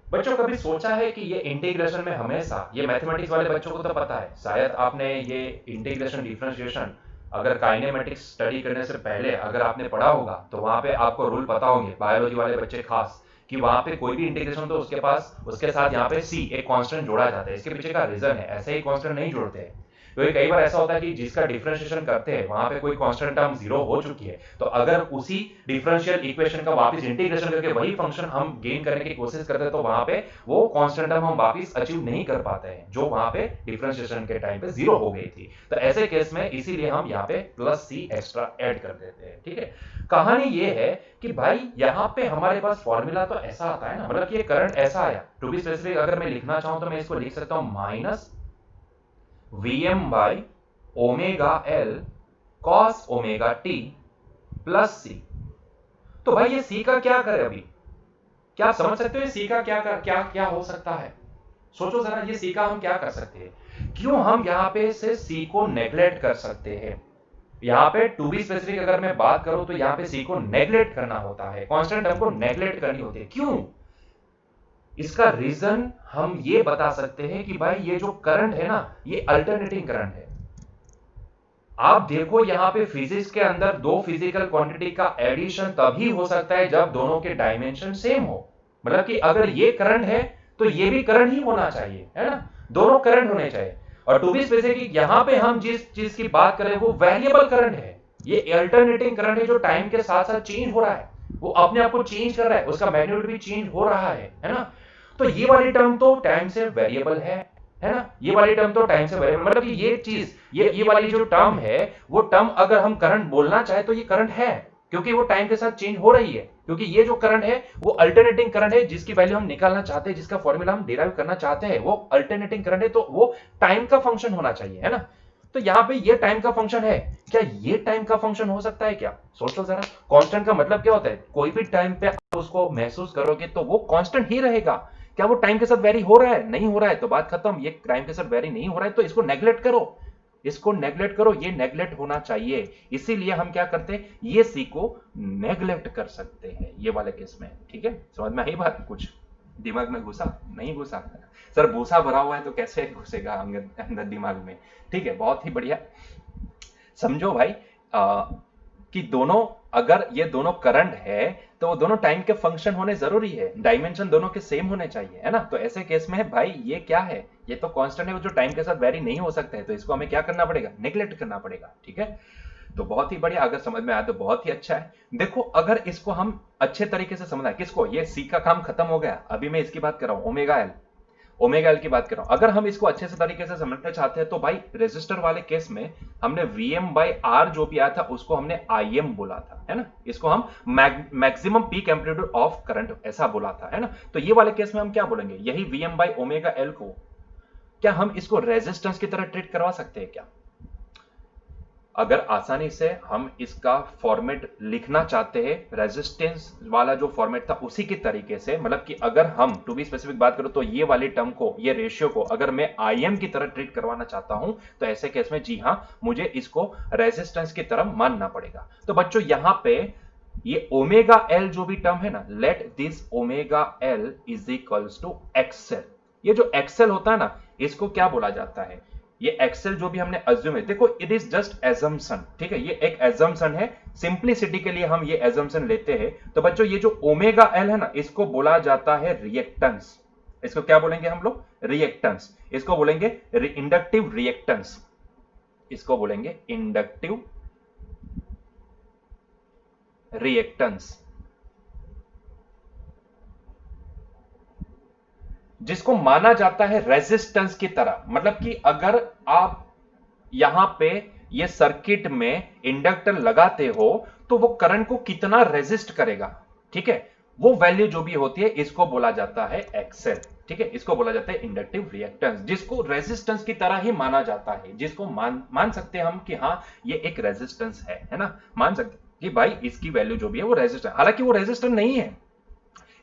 B: बच्चों कभी सोचा है कि ये इंटीग्रेशन में हमेशा, ये मैथमेटिक्स वाले बच्चों को तो पता है, शायद आपने ये इंटीग्रेशन डिफरेंशिएशन अगर काइनेमेटिक्स स्टडी करने से पहले अगर आपने पढ़ा होगा तो वहां पे आपको रूल पता होंगे, बायोलॉजी वाले बच्चे खास, कि वहां पे कोई भी इंटीग्रेशन तो उसके पास उसके साथ यहाँ पे सी एक कांस्टेंट जोड़ा जाता है। इसके पीछे का रीजन है, ऐसे ही कांस्टेंट नहीं जोड़ते हैं, क्योंकि कई बार ऐसा होता है कि जिसका डिफरेंशिएशन करते हैं वहां पे कोई कांस्टेंट टर्म जीरो हो चुकी है, तो अगर उसी डिफरेंशियल इक्वेशन का वापस इंटीग्रेशन करके वही फंक्शन हम गेन करने की कोशिश करते हैं तो वहां पे वो कांस्टेंट टर्म हम वापस अचीव नहीं कर पाते हैं जो वहां पे डिफरेंशिएशन के टाइम पे जीरो हो गई थी। तो ऐसे केस में इसीलिए हम यहाँ पे प्लस सी एक्स्ट्रा ऐड कर देते हैं, ठीक है। कहानी ये है कि भाई यहाँ पे हमारे पास फॉर्मूला तो ऐसा आता है ना, मतलब कि ये करंट ऐसा आया, टू बी स्पेसिफिक अगर मैं लिखना चाहूं तो मैं इसको लिख सकता हूं minus Vm by omega L cos omega T plus C. तो भाई ये सी का क्या करे, अभी क्या आप समझ सकते हो ये सी का क्या हो सकता है, सोचो जरा, ये सी का हम क्या कर सकते हैं, क्यों हम यहाँ पे से सी को नेग्लेक्ट कर सकते हैं। यहाँ पे टू बी स्पेसिफिक अगर मैं बात करूं तो यहाँ पे सी को नेग्लेक्ट करना होता है, कांस्टेंट टर्म को नेग्लेक्ट करनी होती है, क्यों। इसका रीजन हम ये बता सकते हैं कि भाई ये जो करंट है ना ये अल्टरनेटिंग करंट है। आप देखो यहाँ पे फिजिक्स के अंदर दो फिजिकल क्वांटिटी का एडिशन तभी हो सकता है जब दोनों के डायमेंशन सेम हो, मतलब कि अगर ये करंट है तो ये भी करंट ही होना चाहिए, है ना, दोनों करंट होने चाहिए। और टू बी स्पेसिफिक यहाँ पे हम जिस चीज की बात करें वो वेरिएबल करंट है, ये अल्टरनेटिंग करंट है जो टाइम के साथ साथ चेंज हो रहा है, वो अपने आप को चेंज कर रहा है, उसका मैग्नीट्यूड भी चेंज हो रहा है ना। तो ये वाली टर्म तो टाइम से वेरिएबल है ना, ये वाली टर्म तो टाइम से वेरिएबल, मतलब कि ये चीज ये वाली जो टर्म है वो टर्म अगर हम करंट बोलना चाहे तो ये करंट है, क्योंकि वो टाइम के साथ चेंज हो रही है, क्योंकि ये जो करंट है वो अल्टरनेटिंग करंट है जिसकी वैल्यू हम निकालना चाहते हैं, जिसका फॉर्मूला हम डिराइव करना चाहते हैं वो अल्टरनेटिंग करंट है, तो वो टाइम का फंक्शन होना चाहिए, है ना। तो यहाँ पे ये टाइम का फंक्शन है, क्या ये टाइम का फंक्शन हो सकता है क्या, सोचो जरा। कांस्टेंट का मतलब क्या होता है, कोई भी टाइम पे आप उसको महसूस करोगे तो वो कांस्टेंट ही रहेगा, क्या वो टाइम के साथ वेरी हो रहा है, नहीं हो रहा है तो बात खत्म, ये टाइम के साथ वेरी नहीं हो रहा है तो इसको नेग्लेक्ट करो, इसको नेग्लेक्ट करो, ये नेग्लेक्ट होना चाहिए, इसीलिए हम क्या करते हैं ये सी को नेग्लेक्ट कर सकते हैं ये वाले केस में, ठीक है। समझ में आई बात, कुछ दिमाग में घुसा नहीं घुसा, सर भूसा भरा हुआ है तो कैसे घुसेगा अंदर दिमाग में, ठीक है, बहुत ही बढ़िया। समझो भाई कि दोनों, अगर ये दोनों करंट है तो वो दोनों टाइम के फंक्शन होने जरूरी है, डायमेंशन दोनों के सेम होने चाहिए, है ना। तो ऐसे केस में भाई ये क्या है, ये तो कांस्टेंट है, वो जो टाइम के साथ वेरी नहीं हो सकता है, तो इसको हमें क्या करना पड़ेगा, नेग्लेक्ट करना पड़ेगा, ठीक है। तो बहुत ही बढ़िया, अगर समझ में आया तो बहुत ही अच्छा है। देखो अगर इसको हम अच्छे तरीके से समझना, किसको, ये सी का काम खत्म हो गया, अभी मैं इसकी बात कर रहा हूं, ओमेगा एल की बात कर रहा हूं। अगर हम इसको अच्छे से तरीके से समझना चाहते हैं तो भाई रेजिस्टर वाले केस में हमने Vm बाई आर जो भी आया था उसको हमने Im बोला था, है ना, इसको हम maximum peak amplitude of current ऐसा बोला था, है ना। तो ये वाले केस में हम क्या बोलेंगे, यही Vm बाई ओमेगा एल को क्या हम इसको रेजिस्टेंस की तरह ट्रीट करवा सकते हैं क्या। अगर आसानी से हम इसका फॉर्मेट लिखना चाहते हैं, रेजिस्टेंस वाला जो फॉर्मेट था उसी के तरीके से, मतलब कि अगर हम टू बी स्पेसिफिक बात करो तो ये वाली टर्म को, ये रेशियो को अगर मैं Im की तरह ट्रीट करवाना चाहता हूं तो ऐसे केस में जी हां मुझे इसको रेजिस्टेंस की तरह मानना पड़ेगा। तो बच्चों यहां पे ये ओमेगा एल जो भी टर्म है ना, let this omega L is equals to XL. ये जो एक्सएल होता है ना, इसको क्या बोला जाता है? ये एक्सएल जो भी हमने अज्यूम है, देखो इट इज जस्ट एजम्पशन, ठीक है, ये एक एजम्पशन है, सिंपलिसिटी के लिए हम ये एजम्पशन लेते हैं। तो बच्चों ये जो ओमेगा एल है ना, इसको बोला जाता है रिएक्टेंस। इसको क्या बोलेंगे हम लोग? रिएक्टेंस। इसको बोलेंगे इंडक्टिव रिएक्टेंस, इसको बोलेंगे इंडक्टिव रिएक्टेंस, जिसको माना जाता है रेजिस्टेंस की तरह। मतलब कि अगर आप यहां पे ये सर्किट में इंडक्टर लगाते हो तो वो करंट को कितना रेजिस्ट करेगा, ठीक है, वो वैल्यू जो भी होती है इसको बोला जाता है एक्सएल, ठीक है, इसको बोला जाता है इंडक्टिव रिएक्टेंस, जिसको रेजिस्टेंस की तरह ही माना जाता है, जिसको मान सकते हैं हम कि हाँ ये एक रेजिस्टेंस है ना, मान सकते कि भाई इसकी वैल्यू जो भी है वो रेजिस्टेंस, हालांकि वो रेजिस्टेंस नहीं है,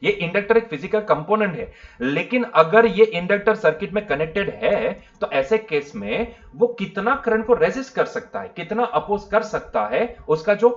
B: ये इंडक्टर एक फिजिकल कंपोनेंट है, लेकिन अगर ये इंडक्टर सर्किट में कनेक्टेड है तो ऐसे केस में वो कितना करंट को रेजिस्ट कर सकता है, कितना अपोज कर सकता है, उसका जो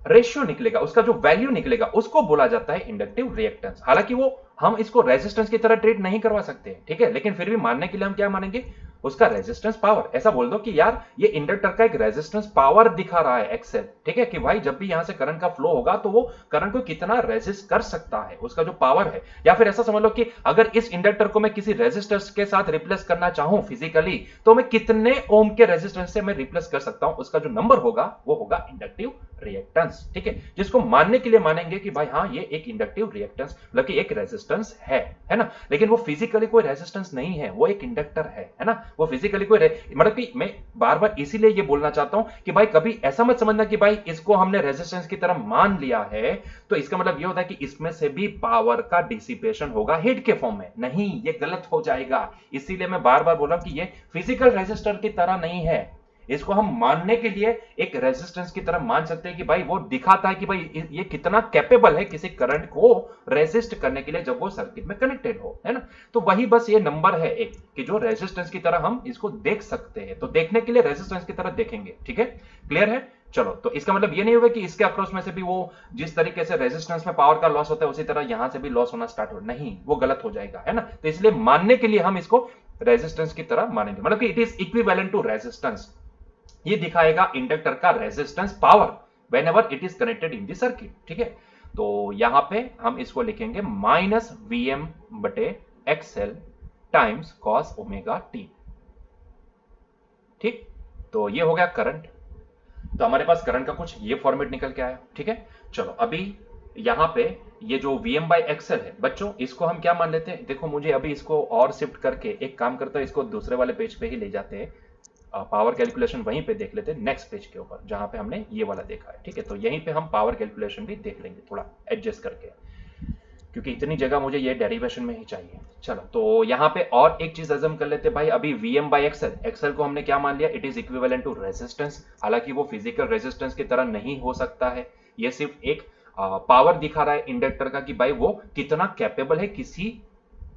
B: रेशियो निकलेगा, उसका जो वैल्यू निकलेगा, उसको बोला जाता है इंडक्टिव रिएक्टेंस। हालांकि वो हम इसको रेजिस्टेंस की तरह ट्रीट नहीं करवा सकते, ठीक है, लेकिन फिर भी मानने के लिए हम क्या मानेंगे? उसका रेजिस्टेंस पावर। ऐसा बोल दो कि यार ये इंडक्टर का एक रेजिस्टेंस पावर दिखा रहा है एक्सेल, ठीक है, कि भाई जब भी यहां से करंट का फ्लो होगा तो वो करंट को कितना रेजिस्ट कर सकता है, उसका जो पावर है। या फिर ऐसा समझ लो कि अगर इस इंडक्टर को मैं किसी रेजिस्टेंस के साथ रिप्लेस करना चाहूं फिजिकली, तो मैं कितने ओम के रेजिस्टेंस से मैं रिप्लेस कर सकता हूं, उसका जो नंबर होगा वो होगा इंडक्टिव रिएक्टेंस, ठीक है, जिसको मानने के लिए मानेंगे कि भाई हाँ ये एक इंडक्टिव रिएक्टेंस मतलब कि एक रेजिस्टेंस है ना, लेकिन वो फिजिकली कोई रेजिस्टेंस नहीं है, वो एक इंडक्टर है ना, वो फिजिकली कोई मतलब कि मैं बार बार इसीलिए ये बोलना चाहता हूं कि भाई कभी ऐसा मत समझना कि भाई इसको हमने रेजिस्टेंस की तरह मान लिया है तो इसका मतलब ये होता है कि इसमें से भी पावर का डिसिपेशन होगा हीट के फॉर्म में, नहीं, ये गलत हो जाएगा। इसीलिए मैं बार बार बोल रहा हूं कि ये फिजिकल रेजिस्टर की तरह नहीं है, इसको हम मानने के लिए एक रेजिस्टेंस की तरह मान सकते हैं कि भाई वो दिखाता है कि भाई ये कितना कैपेबल है किसी करंट को रेजिस्ट करने के लिए जब वो सर्किट में कनेक्टेड हो, है ना। तो वही बस ये नंबर है एक कि जो रेजिस्टेंस की तरह हम इसको देख सकते हैं, तो देखने के लिए रेजिस्टेंस की तरह देखेंगे, ठीक है, क्लियर है। चलो, तो इसका मतलब ये नहीं होगा कि इसके अक्रॉस में से भी वो जिस तरीके से रेजिस्टेंस में पावर का लॉस होता है उसी तरह यहां से भी लॉस होना स्टार्ट हो, नहीं, वो गलत हो जाएगा, है ना। तो इसलिए मानने के लिए हम इसको रेजिस्टेंस की तरह मानेंगे, मतलब कि it is equivalent to resistance. ये दिखाएगा इंडक्टर का resistance power whenever it is connected in the circuit, ठीक है। तो यहां पे हम इसको लिखेंगे माइनस वीएम बटे XL times cos omega T, ठीक। तो ये हो गया करंट, तो हमारे पास करंट का कुछ ये फॉर्मेट निकल के आया, ठीक है। चलो अभी यहां पे ये जो Vm बाई एक्सएल है बच्चों, इसको हम क्या मान लेते हैं, देखो मुझे अभी इसको और शिफ्ट करके एक काम करता है, इसको दूसरे वाले पेज पे ही ले जाते हैं, पावर कैलकुलेशन वहीं पे देख लेते हैं नेक्स्ट पेज के ऊपर जहां पे हमने ये वाला देखा है, ठीक है। तो यहीं पे हम पावर कैलकुलेशन भी देख लेंगे थोड़ा एडजस्ट करके, क्योंकि इतनी जगह मुझे ये डेरिवेशन में ही चाहिए। चलो, तो यहां पे और एक चीज अजम कर लेते हैं भाई, अभी Vm बाई एक्सएल, एक्सएल को हमने क्या मान लिया, it is equivalent to resistance. हालांकि वो फिजिकल रेजिस्टेंस की तरह नहीं हो सकता है, ये सिर्फ एक पावर दिखा रहा है इंडक्टर का कि भाई वो कितना कैपेबल है किसी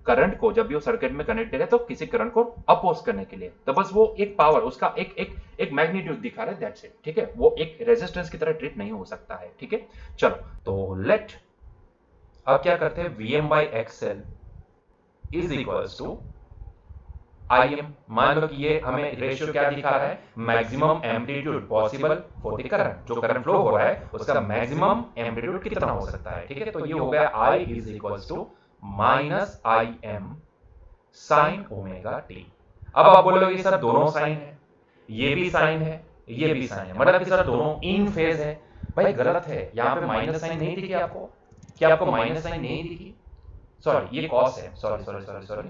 B: करंट को, जब भी वो सर्किट में कनेक्टेड है तो किसी करंट को अपोज करने के लिए, तो बस वो एक पावर, उसका एक मैग्नीट्यूड दिखा रहा है, दैट्स इट, ठीक है, वो एक रेजिस्टेंस की तरह ट्रीट नहीं हो सकता है, ठीक है। चलो, तो लेट अब क्या करते हैं, Vm by XL is equals to Im। मान लो कि ये हमें रेशियो क्या दिखा रहा है, maximum amplitude possible for the current, जो करंट फ्लो हो रहा है उसका मैक्सिमम एम्पलीट्यूड कितना हो सकता है, ठीक है। तो ये हो गया I is equals to minus Im sine omega T. अब आप बोलोगे सर दोनों साइन है, ये भी साइन है, ये भी साइन है, मतलब कि सर दोनों इन फेज है। भाई गलत है, यहां पे माइनस साइन नहीं दिखी आपको, क्या आपको माइनस साइन नहीं दिखी, सॉरी ये कॉस है, सॉरी सॉरी सॉरी सॉरी,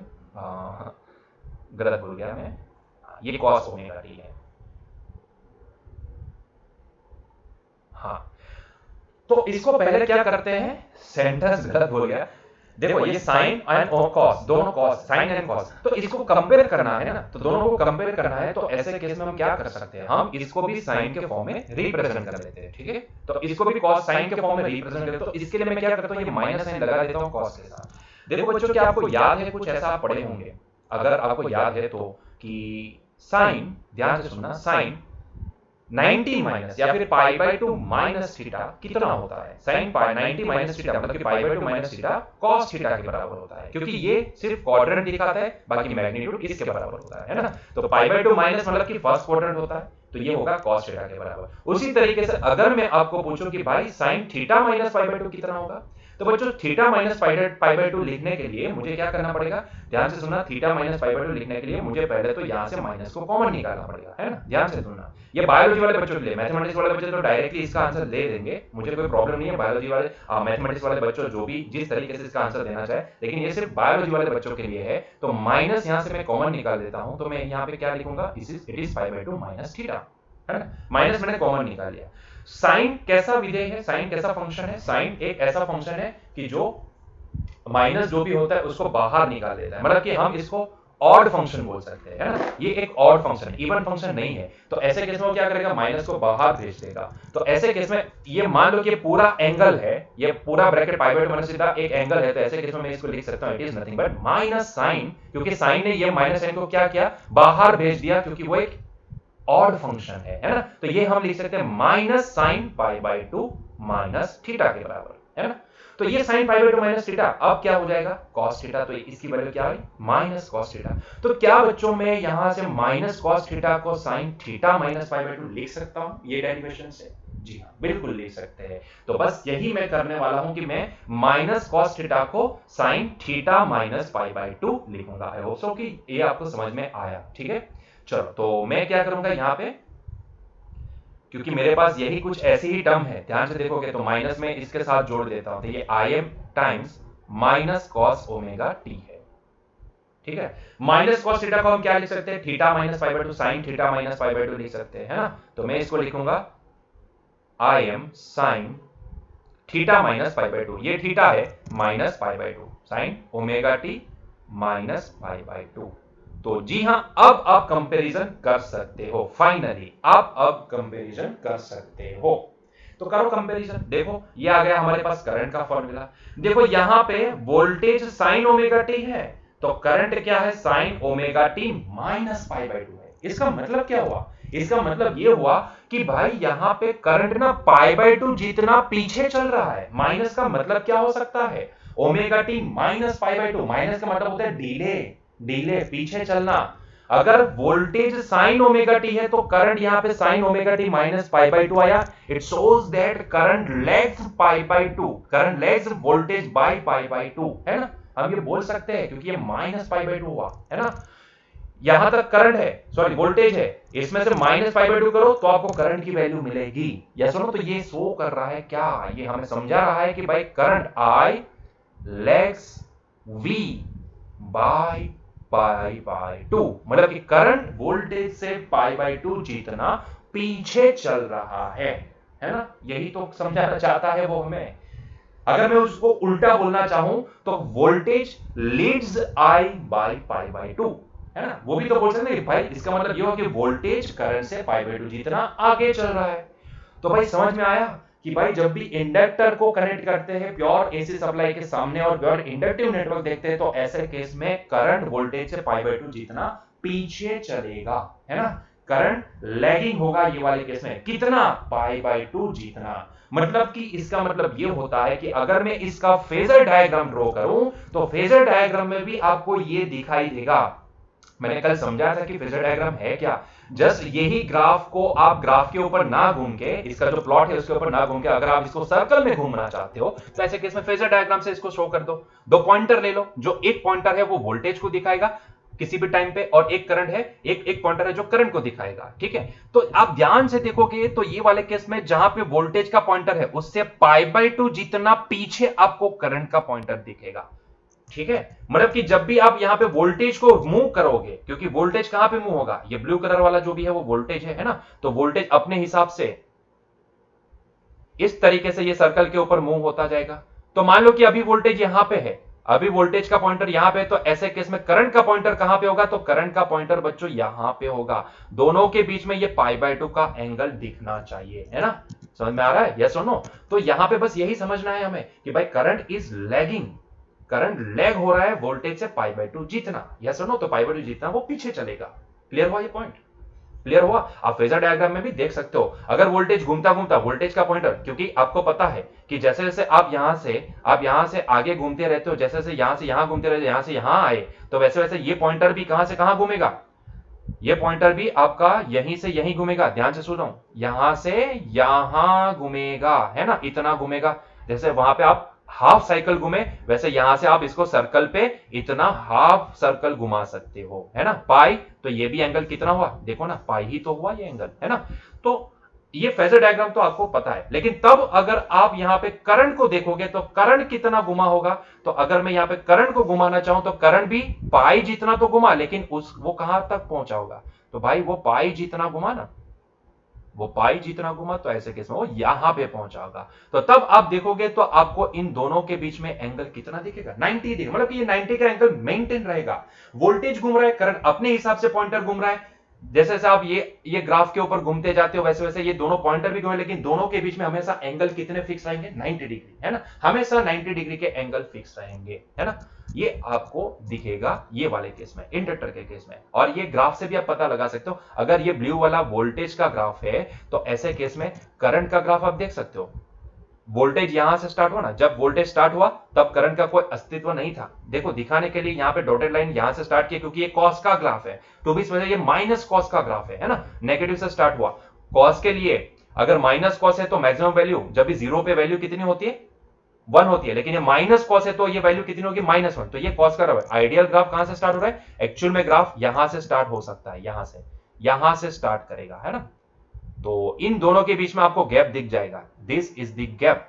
B: गलत बोल गया मैं, ये कॉस ओमेगा टी है, हाँ। तो इसको पहले क्या करते हैं, सेंटेंस गलत बोल गया, देखो ये साइन एंड कॉस, दोनों कॉस, साइन एंड कॉस, तो इसको कंपेयर करना है ना, तो दोनों को कंपेयर करना है, तो ऐसे केस में हम क्या कर सकते हैं, हम इसको भी साइन के फॉर्म में रिप्रेजेंट कर लेते हैं, ठीक है। तो इसको भी कॉस साइन के फॉर्म में रिप्रेजेंट करते हैं, तो इसके लिए मैं क्या करता हूं, ये माइनस साइन लगा देता हूं कॉस के साथ। देखो बच्चों, क्या आपको याद है कुछ ऐसा आप पढ़े होंगे, अगर आपको याद है तो, कि साइन, ध्यान से सुनना, साइन 90 माइनस या फिर पाई बाय 2 माइनस थीटा कितना होता है? साइन पाई 90 माइनस थीटा मतलब कि पाई by 2 minus theta cos theta के बराबर होता है, क्योंकि ये सिर्फ क्वाड्रेंट दिखाता है, बाकी मैग्नीट्यूड इसके बराबर होता है ना। तो पाई बाय 2 माइनस मतलब कि फर्स्ट क्वाड्रेंट होता है, तो ये होगा कॉस थीटा के बराबर। उसी तरीके से अगर मैं आपको पूछूं कि भाई sine theta minus pi by 2 कितना होगा, तो बच्चों थीटा माइनस पाई बाय 2 लिखने के लिए मुझे क्या करना पड़ेगा? ध्यान से सुनना, थीटा माइनस पाई बाय 2 लिखने के लिए मुझे पहले तो यहां से माइनस को कॉमन निकालना पड़ेगा, है ना। ध्यान से सुनना, ये बायोलॉजी वाले बच्चों के लिए, मैथमेटिक्स वाले बच्चे तो डायरेक्टली इसका आंसर दे देंगे, मुझे कोई प्रॉब्लम नहीं है। बायोलॉजी वाले मैथमेटिक्स वाले बच्चों जो भी जिस तरीके से इसका आंसर देना चाहे, लेकिन ये सिर्फ बायोलॉजी वाले बच्चों के लिए है। तो माइनस यहां से मैं कॉमन निकाल देता हूं, तो मैं यहां पे क्या लिखूंगा? It is pi by 2 minus theta, है ना। माइनस मैंने कॉमन निकाल लिया। साइन कैसा विधेय है? साइन कैसा फंक्शन है? साइन एक ऐसा फंक्शन है कि जो माइनस जो भी होता है उसको बाहर निकाल देता है, मतलब कि हम इसको ऑड फंक्शन बोल सकते हैं, है ना। ये एक ऑड फंक्शन है, इवन फंक्शन नहीं है। तो ऐसे केस में क्या करेगा? माइनस को बाहर भेज देगा। तो ऐसे केस में ये मान लो कि पूरा एंगल है, ये पूरा bracket pi by 2 minus theta एक एंगल है, तो ऐसे केस में मैं इसको लिख सकता हूं, it is nothing but minus sine, क्योंकि साइन ने ये माइनस साइन को क्या किया? बाहर भेज दिया, क्योंकि वो एक ऑड फंक्शन है ना। तो ये हम लिख सकते हैं minus sine pi by 2 minus theta के बराबर, है ना। तो ये sine pi by 2 minus theta अब क्या हो जाएगा? Cos theta. तो इसकी वैल्यू क्या हुई? Minus cos theta. तो क्या बच्चों में यहां से माइनस कॉस थीटा को sine theta minus pi by 2 लिख सकता हूं ये डेरिवेशन से? जी हाँ, बिल्कुल लिख सकते हैं। तो बस यही मैं करने वाला हूं कि मैं माइनस कॉस थीटा को sine theta minus pi by 2 लिखूंगा। आई होप सो कि ये आपको समझ में आया, ठीक है। चलो, तो मैं क्या करूंगा यहां पे, क्योंकि मेरे पास यही कुछ ऐसी ही टर्म है, ध्यान से देखोगे तो माइनस में इसके साथ जोड़ देता हूं, तो ये I am times minus cos omega T है, ठीक है। माइनस कॉस थीटा को हम क्या लिख सकते हैं? Theta minus pi by 2 sine theta minus pi by 2 लिख सकते हैं, है ना। तो मैं इसको लिखूंगा I am sine theta minus pi by 2, ये थीटा है, minus pi by 2 sine omega T minus pi by 2। तो जी हां, अब आप कंपैरिजन कर सकते हो, फाइनली आप अब कंपैरिजन कर सकते हो। तो करो कंपैरिजन। देखो ये आ गया हमारे पास करंट का फॉर्मूला। देखो यहां पे वोल्टेज साइन ओमेगा टी है, तो करंट क्या है? Sign omega T minus pi by 2 है। इसका मतलब क्या हुआ? इसका मतलब ये हुआ कि भाई यहां पे करंट ना पाई बाय 2 जितना पीछे चल रहा है। माइनस का मतलब क्या हो सकता है? Omega T minus pi by 2, minus का मतलब होता है डिले, डिले, पीछे चलना। अगर वोल्टेज साइन ओमेगा टी है तो करंट यहां पे sine omega T minus pi by 2 आया। It shows that current lags pi by 2, current lags voltage by pi by 2, है ना। हम ये बोल सकते हैं क्योंकि ये माइनस पाई बाय 2 हुआ, है ना। यहां तक करंट है, सॉरी वोल्टेज है, इसमें से माइनस पाई बाय 2 करो तो आपको करंट की वैल्यू मिलेगी। या सुनो, तो ये शो कर रहा है क्या? ये हमें समझा रहा है कि भाई current I lags V by pi by 2, मतलब कि करंट वोल्टेज से पाई बाय 2 जितना पीछे चल रहा है ना। यही तो समझाना चाहता है वो हमें। अगर मैं उसको उल्टा बोलना चाहूं तो voltage leads I by pi by 2, है ना। वो भी तो बोल सकते हैं भाई, इसका मतलब ये हो कि वोल्टेज करंट से पाई बाय 2 जितना आगे चल रहा है। तो भाई समझ में आया कि भाई जब भी इंडक्टर को कनेक्ट करते हैं प्योर एसी सप्लाई के सामने और प्योर इंडक्टिव नेटवर्क देखते हैं, तो ऐसे केस में करंट वोल्टेज से पाई बाय 2 जितना पीछे चलेगा, है ना। करंट लैगिंग होगा ये वाले केस में, कितना? पाई बाय 2 जितना। मतलब कि इसका मतलब ये होता है कि अगर मैं इसका फेजर डायग्राम ड्रॉ करूं तो फेजर डायग्राम में भी आपको ये दिखाई देगा। मैंने कल समझाया था कि फेजर डायग्राम है क्या। जस्ट यही ग्राफ को आप ग्राफ के ऊपर ना घूम के, इसका जो प्लॉट है उसके ऊपर ना घूम के, अगर आप इसको सर्कल में घूमना चाहते हो तो ऐसे केस में फेजर डायग्राम से इसको शो कर दो। दो पॉइंटर ले लो, जो एक पॉइंटर है वो वोल्टेज को दिखाएगा किसी भी टाइम पे, और एक करंट है, एक पॉइंटर है जो करंट को दिखाएगा, ठीक है। तो आप ध्यान से देखोगे तो ये वाले केस में जहां पे वोल्टेज का पॉइंटर है उससे पाई बाय 2 जितना पीछे आपको करंट का पॉइंटर दिखेगा, ठीक है। मतलब कि जब भी आप यहां पे वोल्टेज को मूव करोगे, क्योंकि वोल्टेज कहां पे मूव होगा? ये ब्लू कलर वाला जो भी है वो वोल्टेज है ना। तो वोल्टेज अपने हिसाब से इस तरीके से ये सर्कल के ऊपर मूव होता जाएगा। तो मान लो कि अभी वोल्टेज यहां पे है, अभी वोल्टेज का पॉइंटर यहां पे है, तो ऐसे केस में करंट का पॉइंटर कहां पे होगा? तो करंट का पॉइंटर बच्चों यहां पे होगा। दोनों के बीच में ये पाई बाय 2 का एंगल दिखना चाहिए, है ना। समझ में आ रहा है? यस और नो? तो यहां पे बस यही समझना है हमें कि भाई current is lagging, current lag हो रहा है वोल्टेज से पाई बाय 2 जितना। यस और नो? तो पाई बाय 2 जितना वो पीछे चलेगा। क्लियर हुआ ये पॉइंट? क्लियर हुआ? आप फेजर डायग्राम में भी देख सकते हो, अगर वोल्टेज घूमता घूमता वोल्टेज का पॉइंटर, क्योंकि आपको पता है कि जैसे जैसे आप यहां से आगे घूमते रहते हो, जैसे जैसे यहां से यहां घूमते रहते हो, यहां से यहां आए, तो वैसे वैसे ये पॉइंटर भी कहां से कहां घूमेगा, ये पॉइंटर भी आपका यहीं से यहीं घूमेगा। ध्यान से सुनो, यहां से यहां घूमेगा, है ना, इतना घूमेगा। जैसे वहां पे आप हाफ साइकिल घूमे, वैसे यहां से आप इसको सर्कल पे इतना हाफ सर्कल घुमा सकते हो, है ना। पाई, तो ये भी एंगल कितना हुआ, देखो ना, पाई ही तो हुआ ये एंगल, है ना। तो ये फेजर डायग्राम तो आपको पता है, लेकिन तब अगर आप यहां पे करंट को देखोगे तो करंट कितना घुमा होगा। तो अगर मैं यहां पे करंट को घुमाना चाहूं तो करंट भी पाई जितना तो घुमा, लेकिन उस वो कहां तक पहुंचा होगा, तो भाई वो पाई जितना घुमा ना, वो पाई जितना घुमा, तो ऐसे केस में वो यहां पे पहुंचा होगा। तो तब आप देखोगे तो आपको इन दोनों के बीच में एंगल कितना दिखेगा, 90 दिखेगा, मतलब कि ये 90 का एंगल मेंटेन रहेगा। वोल्टेज घूम रहा है, करंट अपने हिसाब से पॉइंटर घूम रहा है। जैसे जैसे आप ये ग्राफ के ऊपर घूमते जाते हो, वैसे वैसे ये दोनों पॉइंटर भी घूमे, लेकिन दोनों के बीच में हमेशा एंगल कितने फिक्स रहेंगे, 90 डिग्री, है ना, हमेशा 90 डिग्री के एंगल फिक्स रहेंगे, है ना। ये आपको दिखेगा ये वाले केस में, इंडक्टर के केस में। और ये ग्राफ से भी आप पता लगा सकते हो, अगर ये ब्लू वाला वोल्टेज का ग्राफ है तो ऐसे केस में करंट का ग्राफ आप देख सकते हो। वोल्टेज यहां से स्टार्ट हुआ ना, जब वोल्टेज स्टार्ट हुआ तब करंट का कोई अस्तित्व नहीं था। देखो दिखाने के लिए यहां पे डॉटेड लाइन यहां से स्टार्ट किया, क्योंकि ये कॉस का ग्राफ है, तो भी इस वजह ये माइनस कॉस का ग्राफ है ना, नेगेटिव से स्टार्ट हुआ। कॉस के लिए अगर माइनस कॉस है तो मैक्सिमम वैल्यू जब भी जीरो पे वैल्यू कितनी होती है, 1 होती है, लेकिन ये माइनस कॉस है तो ये वैल्यू कितनी होगी, -1। तो ये कॉस का ग्राफ है। आइडियल ग्राफ कहां से स्टार्ट हो रहा है, एक्चुअल में ग्राफ यहां से स्टार्ट हो सकता है, यहां से स्टार्ट करेगा, है ना। तो इन दोनों के बीच में आपको गैप दिख जाएगा, दिस इज द गैप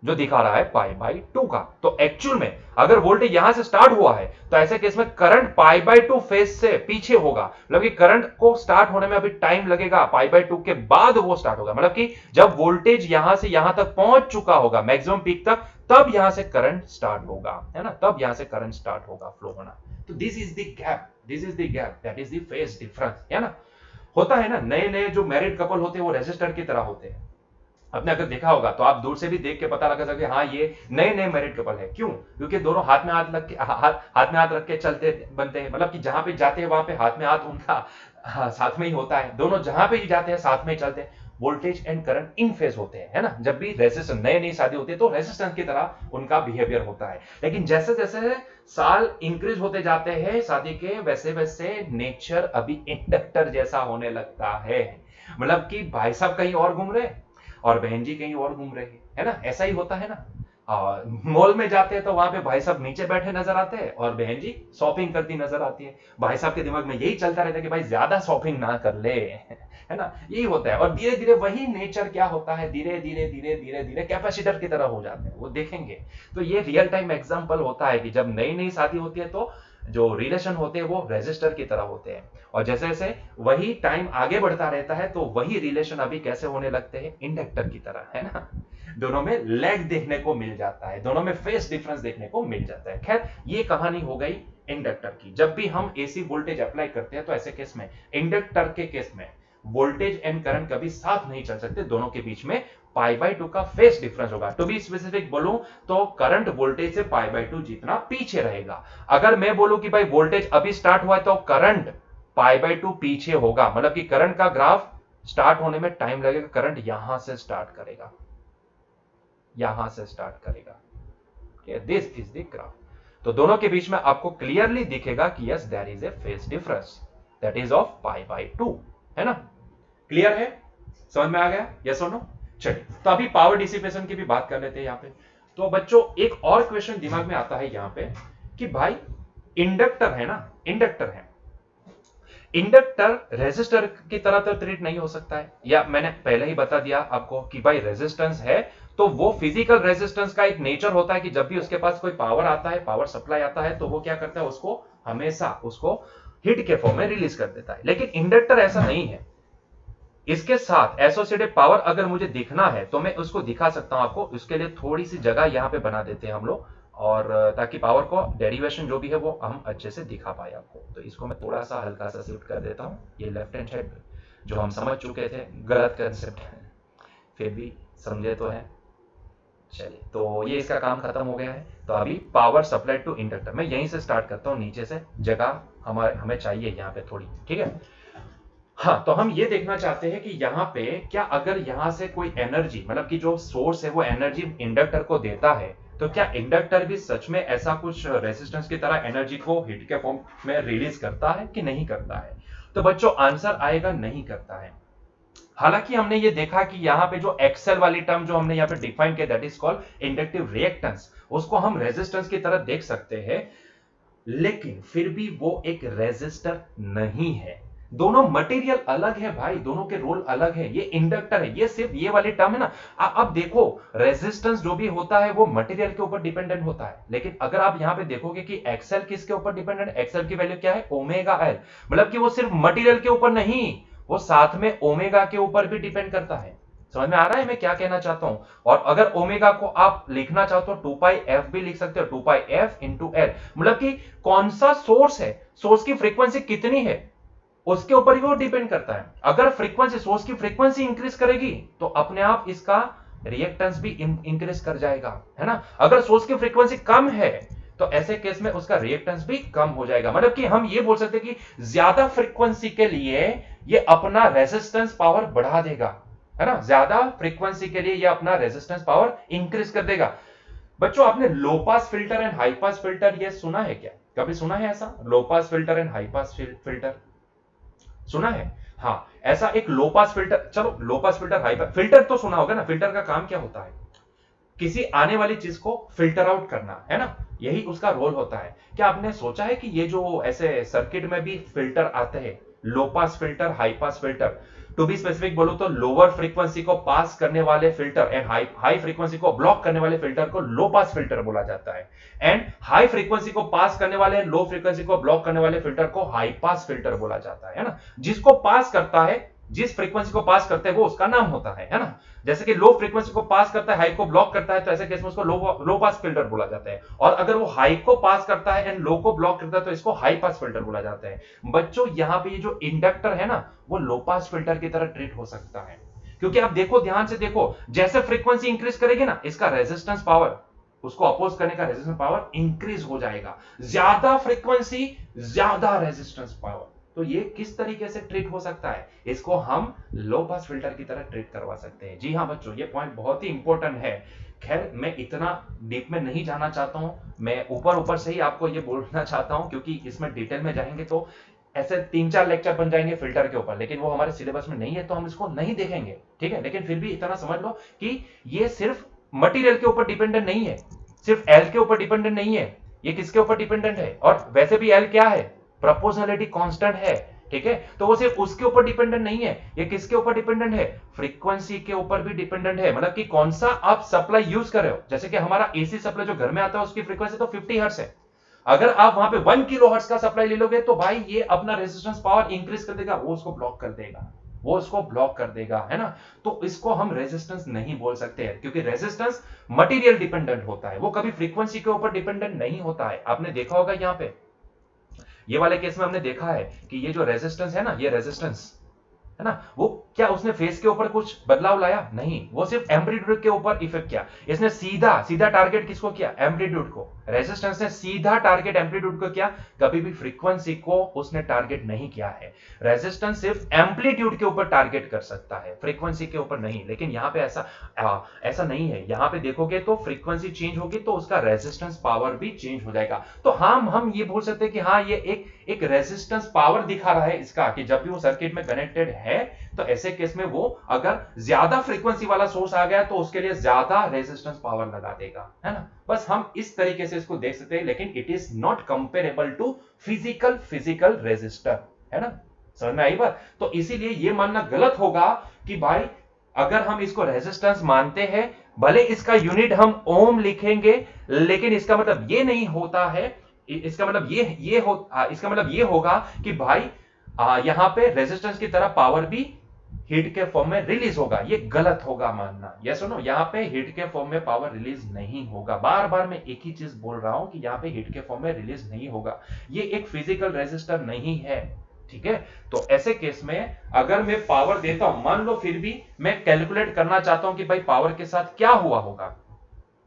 B: जो दिखा रहा है पाई बाई 2 का। तो एक्चुअल में अगर वोल्टेज यहां से स्टार्ट हुआ है तो ऐसे केस में करंट पाई बाई 2 फेज से पीछे होगा, मतलब कि करंट को स्टार्ट होने में अभी टाइम लगेगा, पाई बाई 2 के बाद वो स्टार्ट होगा, मतलब कि जब वोल्टेज यहां से यहां तक पहुंच चुका होगा मैक्सिमम पीक तक, तब यहां से करंट स्टार्ट होगा, है ना, तब यहां से करंट स्टार्ट होगा फ्लो होना। तो this is the gap, that is the phase difference, है ना। होता है ना, नए नए जो मैरिड कपल होते हैं वो रेजिस्टर की तरह होते हैं। आपने अगर देखा होगा तो आप दूर से भी देख के पता लगा सकते, हाँ ये नए नए मैरिड कपल है। क्यों? क्योंकि दोनों हाथ में हाथ लग के हाथ में हाथ रख के चलते बनते हैं, मतलब कि जहां पे जाते हैं वहां पे हाथ में हाथ उनका साथ में ही होता है, दोनों जहां पे ही जाते हैं साथ में ही चलते हैं। Voltage and current in phase होते हैं, है ना। जब भी रेजिस्टेंस नई नई शादी होती है तो रेजिस्टेंस की तरह उनका बिहेवियर होता है, लेकिन जैसे जैसे साल इंक्रीज होते जाते हैं शादी के, वैसे वैसे नेचर अभी इंडक्टर जैसा होने लगता है। मतलब कि भाई साहब कहीं और घूम रहे और बहन जी कहीं और घूम रहे हैं, है ना, ऐसा ही होता है ना। मॉल में जाते हैं तो वहां पे भाई साहब नीचे बैठे नजर आते हैं और बहन जी शॉपिंग करती नजर आती है। भाई साहब के दिमाग में यही चलता रहता है कि भाई ज्यादा शॉपिंग ना कर ले, है ना, यही होता है। और धीरे धीरे वही नेचर क्या होता है, धीरे धीरे धीरे धीरे धीरे कैपेसिटर की तरह हो जाते हैं, वो देखेंगे। तो ये रियल टाइम एग्जांपल होता है कि जब नई नई शादी होती है तो जो रिलेशन होते हैं वो रेजिस्टर की तरह होते हैं, और जैसे जैसे वही टाइम आगे बढ़ता रहता है तो वही रिलेशन अभी कैसे होने लगते हैं, इंडक्टर की तरह, है ना। दोनों में लैग देखने को मिल जाता है, दोनों में फेस डिफरेंस देखने को मिल जाता है। खैर ये कहानी हो गई इंडक्टर की। जब भी हम एसी वोल्टेज अप्लाई करते हैं तो ऐसे केस में, इंडक्टर के केस में, वोल्टेज एंड करंट कभी साथ नहीं चल सकते, दोनों के बीच में पाई बाई 2 का फेस डिफरेंस होगा। टू बी स्पेसिफिक बोलूं तो करंट वोल्टेज से पाई बाई 2 जितना पीछे रहेगा। अगर मैं बोलूं कि भाई वोल्टेज अभी स्टार्ट हुआ है तो करंट पाई बाई 2 पीछे होगा, मतलब कि करंट का ग्राफ स्टार्ट होने में टाइम लगेगा, करंट यहां से स्टार्ट करेगा, यहां से स्टार्ट करेगा। This is the graph. तो दोनों के बीच में आपको क्लियरली दिखेगा कि yes there is a phase difference that is of pi by 2, है ना। क्लियर है, समझ में आ गया, यस और नो। चलिए तो अभी पावर डिसिपेशन की भी बात कर लेते हैं यहां पे। तो बच्चों एक और क्वेश्चन दिमाग में आता है यहां पे कि भाई इंडक्टर है ना, इंडक्टर है, इंडक्टर रेजिस्टर की तरह तो ट्रीट नहीं हो सकता है, या मैंने पहले ही बता दिया आपको कि भाई रेजिस्टेंस है तो वो फिजिकल रेजिस्टेंस का एक नेचर होता है कि जब भी उसके पास कोई पावर आता है, पावर सप्लाई आता है, तो वो क्या करता है, उसको हमेशा उसको हीट के फॉर्म में रिलीज कर देता है। लेकिन इंडक्टर ऐसा नहीं है, इसके साथ एसोसिएटेड पावर अगर मुझे दिखना है तो मैं उसको दिखा सकता हूं आपको। उसके लिए थोड़ी सी जगह यहां पे बना देते हैं हम लोग, और ताकि पावर को डेरिवेशन जो भी है वो हम अच्छे से दिखा पाए आपको। तो इसको मैं थोड़ा सा हल्का सा शिफ्ट कर देता हूं, ये लेफ्ट हैंड साइड जो हम समझ चुके थे गलत कंसेप्ट है, फिर भी समझे तो है। चलिए तो ये इसका काम खत्म हो गया है। तो अभी पावर सप्लाई टू इंडक्टर मैं यहीं से स्टार्ट करता हूं, नीचे से जगह हमें चाहिए यहाँ पे थोड़ी, ठीक है। हाँ, तो हम ये देखना चाहते हैं कि यहाँ पे क्या अगर यहाँ से कोई एनर्जी, मतलब कि जो सोर्स है वो एनर्जी इंडक्टर को देता है, तो क्या इंडक्टर भी सच में ऐसा कुछ रेजिस्टेंस की तरह एनर्जी को हीट के फॉर्म में रिलीज करता है कि नहीं करता है? तो बच्चों आंसर आएगा नहीं करता है। हालांकि हमने ये देखा कि यहाँ पे जो एक्सेल वाली टर्म जो हमने यहाँ पे डिफाइन किया, that is called inductive reactance, उसको हम रेजिस्टेंस की तरह देख सकते हैं, लेकिन फिर भी वो एक रेजिस्टर नहीं है। दोनों मटेरियल अलग है भाई, दोनों के रोल अलग है। ये इंडक्टर है, ये सिर्फ ये वाली टर्म है ना। अब देखो, रेजिस्टेंस जो भी होता है वो मटेरियल के ऊपर डिपेंडेंट होता है, लेकिन अगर आप यहां पे देखोगे कि एक्सेल किसके ऊपर डिपेंडेंट, एक्सेल की वैल्यू क्या है, ओमेगा एल, मतलब कि वो सिर्फ मटेरियल के ऊपर नहीं, वो साथ में ओमेगा के ऊपर भी डिपेंड करता है। समझ में आ रहा है मैं क्या कहना चाहता हूं? और अगर ओमेगा को आप लिखना चाहते हो 2 पाई एफ भी लिख सकते हो, 2 पाई एफ इंटू एल, मतलब कि कौन सा सोर्स है, सोर्स की फ्रीक्वेंसी कितनी है, उसके ऊपर ही वो डिपेंड करता है। अगर फ्रीक्वेंसी, सोर्स की फ्रीक्वेंसी इंक्रीज करेगी तो अपने आप इसका रिएक्टेंस भी इंक्रीज कर जाएगा, है ना। अगर सोर्स की फ्रीक्वेंसी कम है तो ऐसे केस में उसका रिएक्टेंस भी कम हो जाएगा। मतलब कि हम ये बोल सकते हैं कि ज्यादा फ्रीक्वेंसी के लिए ये अपना रेजिस्टेंस पावर बढ़ा देगा, है ना। ज्यादा फ्रीक्वेंसी के लिए ये अपना रेजिस्टेंस पावर इंक्रीज कर देगा। बच्चों आपने low pass filter and high pass filter ये सुना है क्या? कभी सुना है ऐसा, low pass filter and high pass filter सुना है? हाँ, ऐसा एक लो पास फिल्टर, चलो low pass filter, high pass filter तो सुना होगा ना। फिल्टर का काम क्या होता है? किसी आने वाली चीज को फिल्टर आउट करना, है ना, यही उसका रोल होता है। क्या आपने सोचा है कि ये जो ऐसे सर्किट में भी फिल्टर आते हैं, low pass filter, high pass filter, to be specific बोलो तो लोअर फ्रीक्वेंसी को पास करने वाले फिल्टर एंड हाई फ्रीक्वेंसी को ब्लॉक करने वाले फिल्टर को लो पास फिल्टर बोला जाता है, एंड हाई फ्रीक्वेंसी को पास करने वाले, लो फ्रीक्वेंसी को ब्लॉक करने वाले फिल्टर को हाई पास फिल्टर बोला जाता है ना। जिसको पास करता है, जिस फ्रीक्वेंसी को पास करते हैं वो उसका नाम होता है ना। जैसे कि लो फ्रीक्वेंसी को पास करता है, हाई को ब्लॉक करता है, तो ऐसे केस में उसको लो पास फिल्टर बोला जाता है। और अगर वो हाई को पास करता है एंड लो को ब्लॉक करता है तो इसको हाई पास फिल्टर बोला जाता है। बच्चों यहाँ पे ये जो इंडक्टर है ना, वो लो पास फिल्टर की तरह ट्रीट हो सकता है, क्योंकि आप देखो, ध्यान से देखो, जैसे फ्रीक्वेंसी इंक्रीज करेगी ना, इसका रेजिस्टेंस पावर, उसको अपोज करने का रेजिस्टेंस पावर इंक्रीज हो जाएगा। ज्यादा फ्रीक्वेंसी, ज्यादा रेजिस्टेंस पावर। तो ये किस तरीके से ट्रीट हो सकता है? इसको हम लो पास फिल्टर की तरह ट्रीट करवा सकते हैं। जी हाँ बच्चों, ये पॉइंट बहुत ही इंपॉर्टेंट है। खैर मैं इतना डीप में नहीं जाना चाहता हूं, मैं ऊपर ऊपर से ही आपको ये बोलना चाहता हूं, क्योंकि इसमें डिटेल में जाएंगे तो ऐसे 3-4 लेक्चर बन जाएंगे फिल्टर के ऊपर, लेकिन वो हमारे सिलेबस में नहीं है तो हम इसको नहीं देखेंगे, ठीक है। लेकिन फिर भी इतना समझ लो कि ये सिर्फ मटेरियल के ऊपर डिपेंडेंट नहीं है, सिर्फ एल के ऊपर डिपेंडेंट नहीं है, ये किसके ऊपर डिपेंडेंट है? और वैसे भी एल क्या है? प्रोपोर्शनलिटी कांस्टेंट है, ठीक है। तो वो सिर्फ उसके ऊपर डिपेंडेंट नहीं है, ये किसके ऊपर डिपेंडेंट है? फ्रीक्वेंसी के ऊपर भी डिपेंडेंट है। मतलब कि कौन सा आप सप्लाई यूज कर रहे हो। जैसे कि हमारा एसी सप्लाई जो घर में आता है उसकी फ्रीक्वेंसी तो 50 हर्ट्ज है। अगर आप वहां पे 1 किलो हर्ट्ज का सप्लाई ले लोगे तो भाई ये अपना रेजिस्टेंस पावर इंक्रीज कर देगा, वो उसको ब्लॉक कर देगा, वो इसको ब्लॉक कर देगा, है ना। तो इसको हम रेजिस्टेंस नहीं बोल सकते हैं, क्योंकि रेजिस्टेंस मटेरियल डिपेंडेंट होता है, वो कभी फ्रीक्वेंसी के ऊपर डिपेंडेंट नहीं होता है। आपने देखा होगा यहाँ पे, ये वाले केस में हमने देखा है कि ये जो रेजिस्टेंस है ना, ये रेजिस्टेंस है ना, वो क्या उसने फेस के ऊपर कुछ बदलाव लाया? नहीं, वो सिर्फ एम्पलीट्यूड के ऊपर इफेक्ट किया। इसने सीधा सीधा टारगेट किसको किया? एम्पलीट्यूड को। रेजिस्टेंस ने सीधा टारगेट एम्पलीट्यूड को किया, कभी भी फ्रीक्वेंसी को उसने टारगेट नहीं किया है। रेजिस्टेंस सिर्फ एम्पलीट्यूड के ऊपर टारगेट कर सकता है, फ्रीक्वेंसी के ऊपर नहीं। लेकिन यहाँ पे ऐसा नहीं है। यहाँ पे देखोगे तो फ्रीक्वेंसी चेंज होगी तो उसका रेजिस्टेंस पावर भी चेंज हो जाएगा। तो हम ये बोल सकते हैं कि हाँ, ये एक रेजिस्टेंस पावर दिखा रहा है इसका, कि जब भी वो सर्किट में कनेक्टेड है तो ऐसे केस में वो अगर ज्यादा फ्रीक्वेंसी वाला सोर्स आ गया तो उसके लिए ज्यादा रेजिस्टेंस पावर लगा देगा, है ना। बस हम इस तरीके से इसको देख सकते हैं, लेकिन it is not comparable to physical resistor, है ना। समझ में आई बात? तो इसीलिए ये मानना गलत होगा कि भाई अगर हम इसको रेजिस्टेंस मानते हैं, भले इसका यूनिट हम ओम लिखेंगे, लेकिन इसका मतलब ये नहीं होता है, इसका मतलब इसका मतलब ये होगा कि भाई यहां पे रेजिस्टेंस की तरह पावर भी हीट के फॉर्म में रिलीज होगा। ये गलत होगा मानना। ये सुनो, यहां पे हीट के फॉर्म में पावर रिलीज नहीं होगा। बार बार मैं एक ही चीज बोल रहा हूं कि यहां पे हीट के फॉर्म में रिलीज नहीं होगा। ये एक फिजिकल रेजिस्टर नहीं है, ठीक है। तो ऐसे केस में अगर मैं पावर देता हूं, मान लो फिर भी मैं कैलकुलेट करना चाहता हूं कि भाई पावर के साथ क्या हुआ होगा,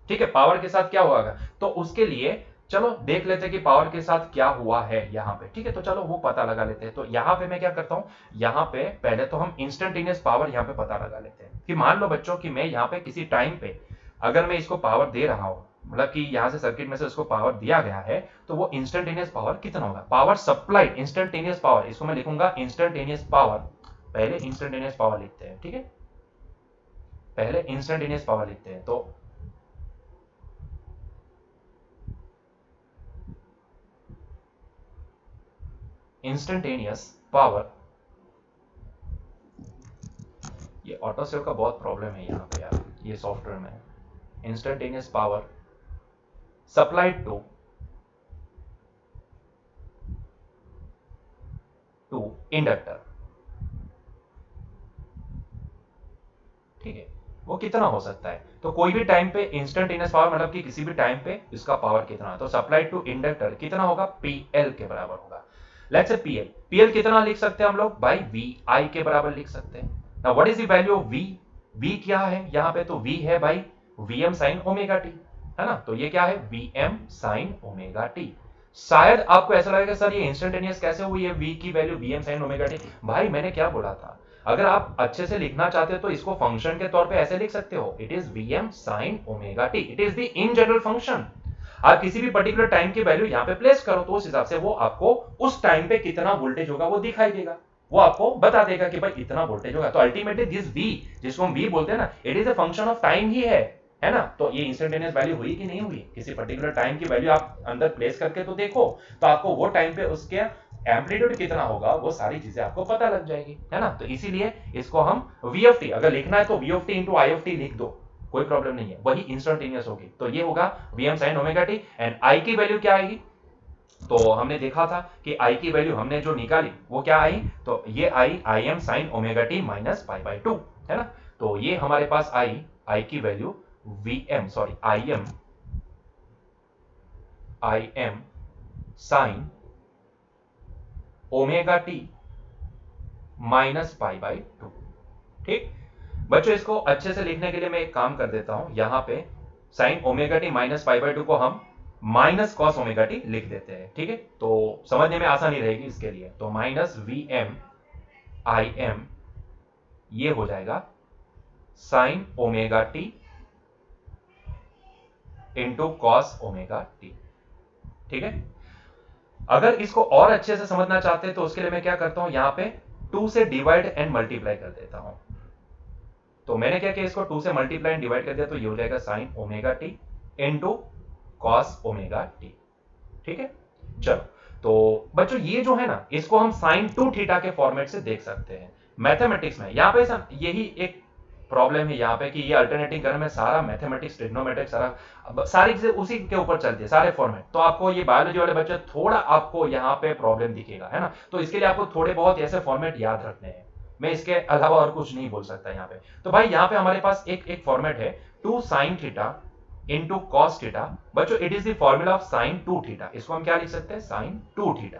B: ठीक है, पावर के साथ क्या होगा, तो उसके लिए चलो देख लेते हैं कि पावर के साथ क्या हुआ है यहाँ पे, ठीक है। तो चलो वो पता लगा लेते हैं। तो यहाँ पे मैं क्या करता हूँ, यहाँ पे पहले तो हम इंस्टेंटेनियस पावर यहाँ पे पता लगा लेते हैं कि मान लो बच्चों कि मैं यहाँ पे किसी टाइम पे अगर मैं इसको पावर दे रहा हूँ, मतलब कि यहाँ से सर्किट में से उसको पावर दिया गया है, तो वो इंस्टेंटेनियस पावर कितना होगा, पावर सप्लाइड इंस्टेंटेनियस पावर, इसको मैं लिखूंगा इंस्टेंटेनियस पावर। पहले इंस्टेंटेनियस पावर लिखते हैं, ठीक है, पहले इंस्टेंटेनियस पावर लिखते हैं। तो इंस्टेंटेनियस पावर, ये ऑटोसेव का बहुत प्रॉब्लम है यहाँ पे यार, ये सॉफ्टवेयर में। Instantaneous power supplied to inductor, ठीक है, वो कितना हो सकता है, तो कोई भी टाइम पे इंस्टेंटेनियस पावर मतलब कि किसी भी टाइम पे इसका पावर कितना है, तो सप्लाइड टू इंडक्टर कितना होगा, पीएल के बराबर होगा। लेट्स से पीएल कितना लिख सकते हैं हम लोग भाई, वी के बराबर लिख सकते हैं। Now what is the value of V क्या है यहाँ पे, तो वी है भाई वीएम साइन ओमेगा टी, है ना, तो ये क्या है वीएम साइन ओमेगा टी। शायद आपको ऐसा लगेगा सर ये इंस्टेंटेनियस कैसे हुई है, वी की value VM sine omega T. भाई मैंने क्या बोला था, अगर आप अच्छे से लिखना चाहते हो तो इसको फंक्शन के तौर पे ऐसे लिख सकते हो, it is VM sine omega T, it is the in general function. आप किसी भी पर्टिकुलर टाइम की वैल्यू यहाँ पे प्लेस करो तो उस हिसाब से वो आपको उस टाइम पे कितना वोल्टेज होगा वो दिखाई देगा, वो आपको बता देगा कि भाई इतना वोल्टेज होगा। तो अल्टीमेटली दिस वी, जिसको हम वी बोलते हैं ना, it is a function of time ही है ना। तो ये इंस्टेंटेनियस वैल्यू हुई कि नहीं हुई, किसी पर्टिकुलर टाइम की वैल्यू आप अंदर प्लेस करके तो देखो, तो आपको वो टाइम पे उसके एम्पलीट्यूड कितना होगा वो सारी चीजें आपको पता लग जाएगी, है ना। तो इसीलिए इसको हम वी ऑफ टी, अगर लिखना है तो V of T into I of T लिख दो, कोई प्रॉब्लम नहीं है, वही इंस्टेंटेनियस होगी। तो ये होगा VM sine omega T, and I की वैल्यू क्या आएगी, तो हमने देखा था कि आई की वैल्यू हमने जो निकाली वो क्या आई, तो ये I am sine omega T minus pi by two, है ना। तो ये हमारे पास आई की value I am sine omega T minus pi by two, ठीक। बच्चों इसको अच्छे से लिखने के लिए मैं एक काम कर देता हूं, यहां पे sine omega T minus pi by two को हम माइनस कॉस ओमेगा टी लिख देते हैं, ठीक है, तो समझने में आसानी रहेगी इसके लिए। तो minus V M I M ये हो जाएगा sine omega T into cos omega T, ठीक है। अगर इसको और अच्छे से समझना चाहते हैं तो उसके लिए मैं क्या करता हूं, यहां पे 2 से डिवाइड एंड मल्टीप्लाई कर देता हूं। तो मैंने क्या किया, इसको 2 से मल्टीप्लाई एंड डिवाइड कर दिया, तो ये हो जाएगा sine omega T into cos omega T, ठीक है। चलो तो बच्चों ये जो है ना, इसको हम साइन टू थीटा के फॉर्मेट से देख सकते हैं मैथमेटिक्स में। यहां पे यही एक प्रॉब्लम है यहाँ पे कि ये अल्टरनेटिंग करने में सारा मैथमेटिक्स ट्रिग्नोमेट्रिक्स सारी चीजें उसी के ऊपर चलती है, सारे फॉर्मेट। तो आपको ये बायोलॉजी वाले बच्चे थोड़ा आपको यहाँ पे प्रॉब्लम दिखेगा, है ना। तो इसके लिए आपको थोड़े बहुत ऐसे फॉर्मेट याद रखने हैं, मैं इसके अलावा और कुछ नहीं बोल सकता यहाँ पे। तो भाई यहाँ पे हमारे पास एक फॉर्मेट है 2 sine theta into cos theta. बच्चों it is the formula of sine 2 theta, इसको हम क्या लिख सकते हैं, साइन 2 थीटा,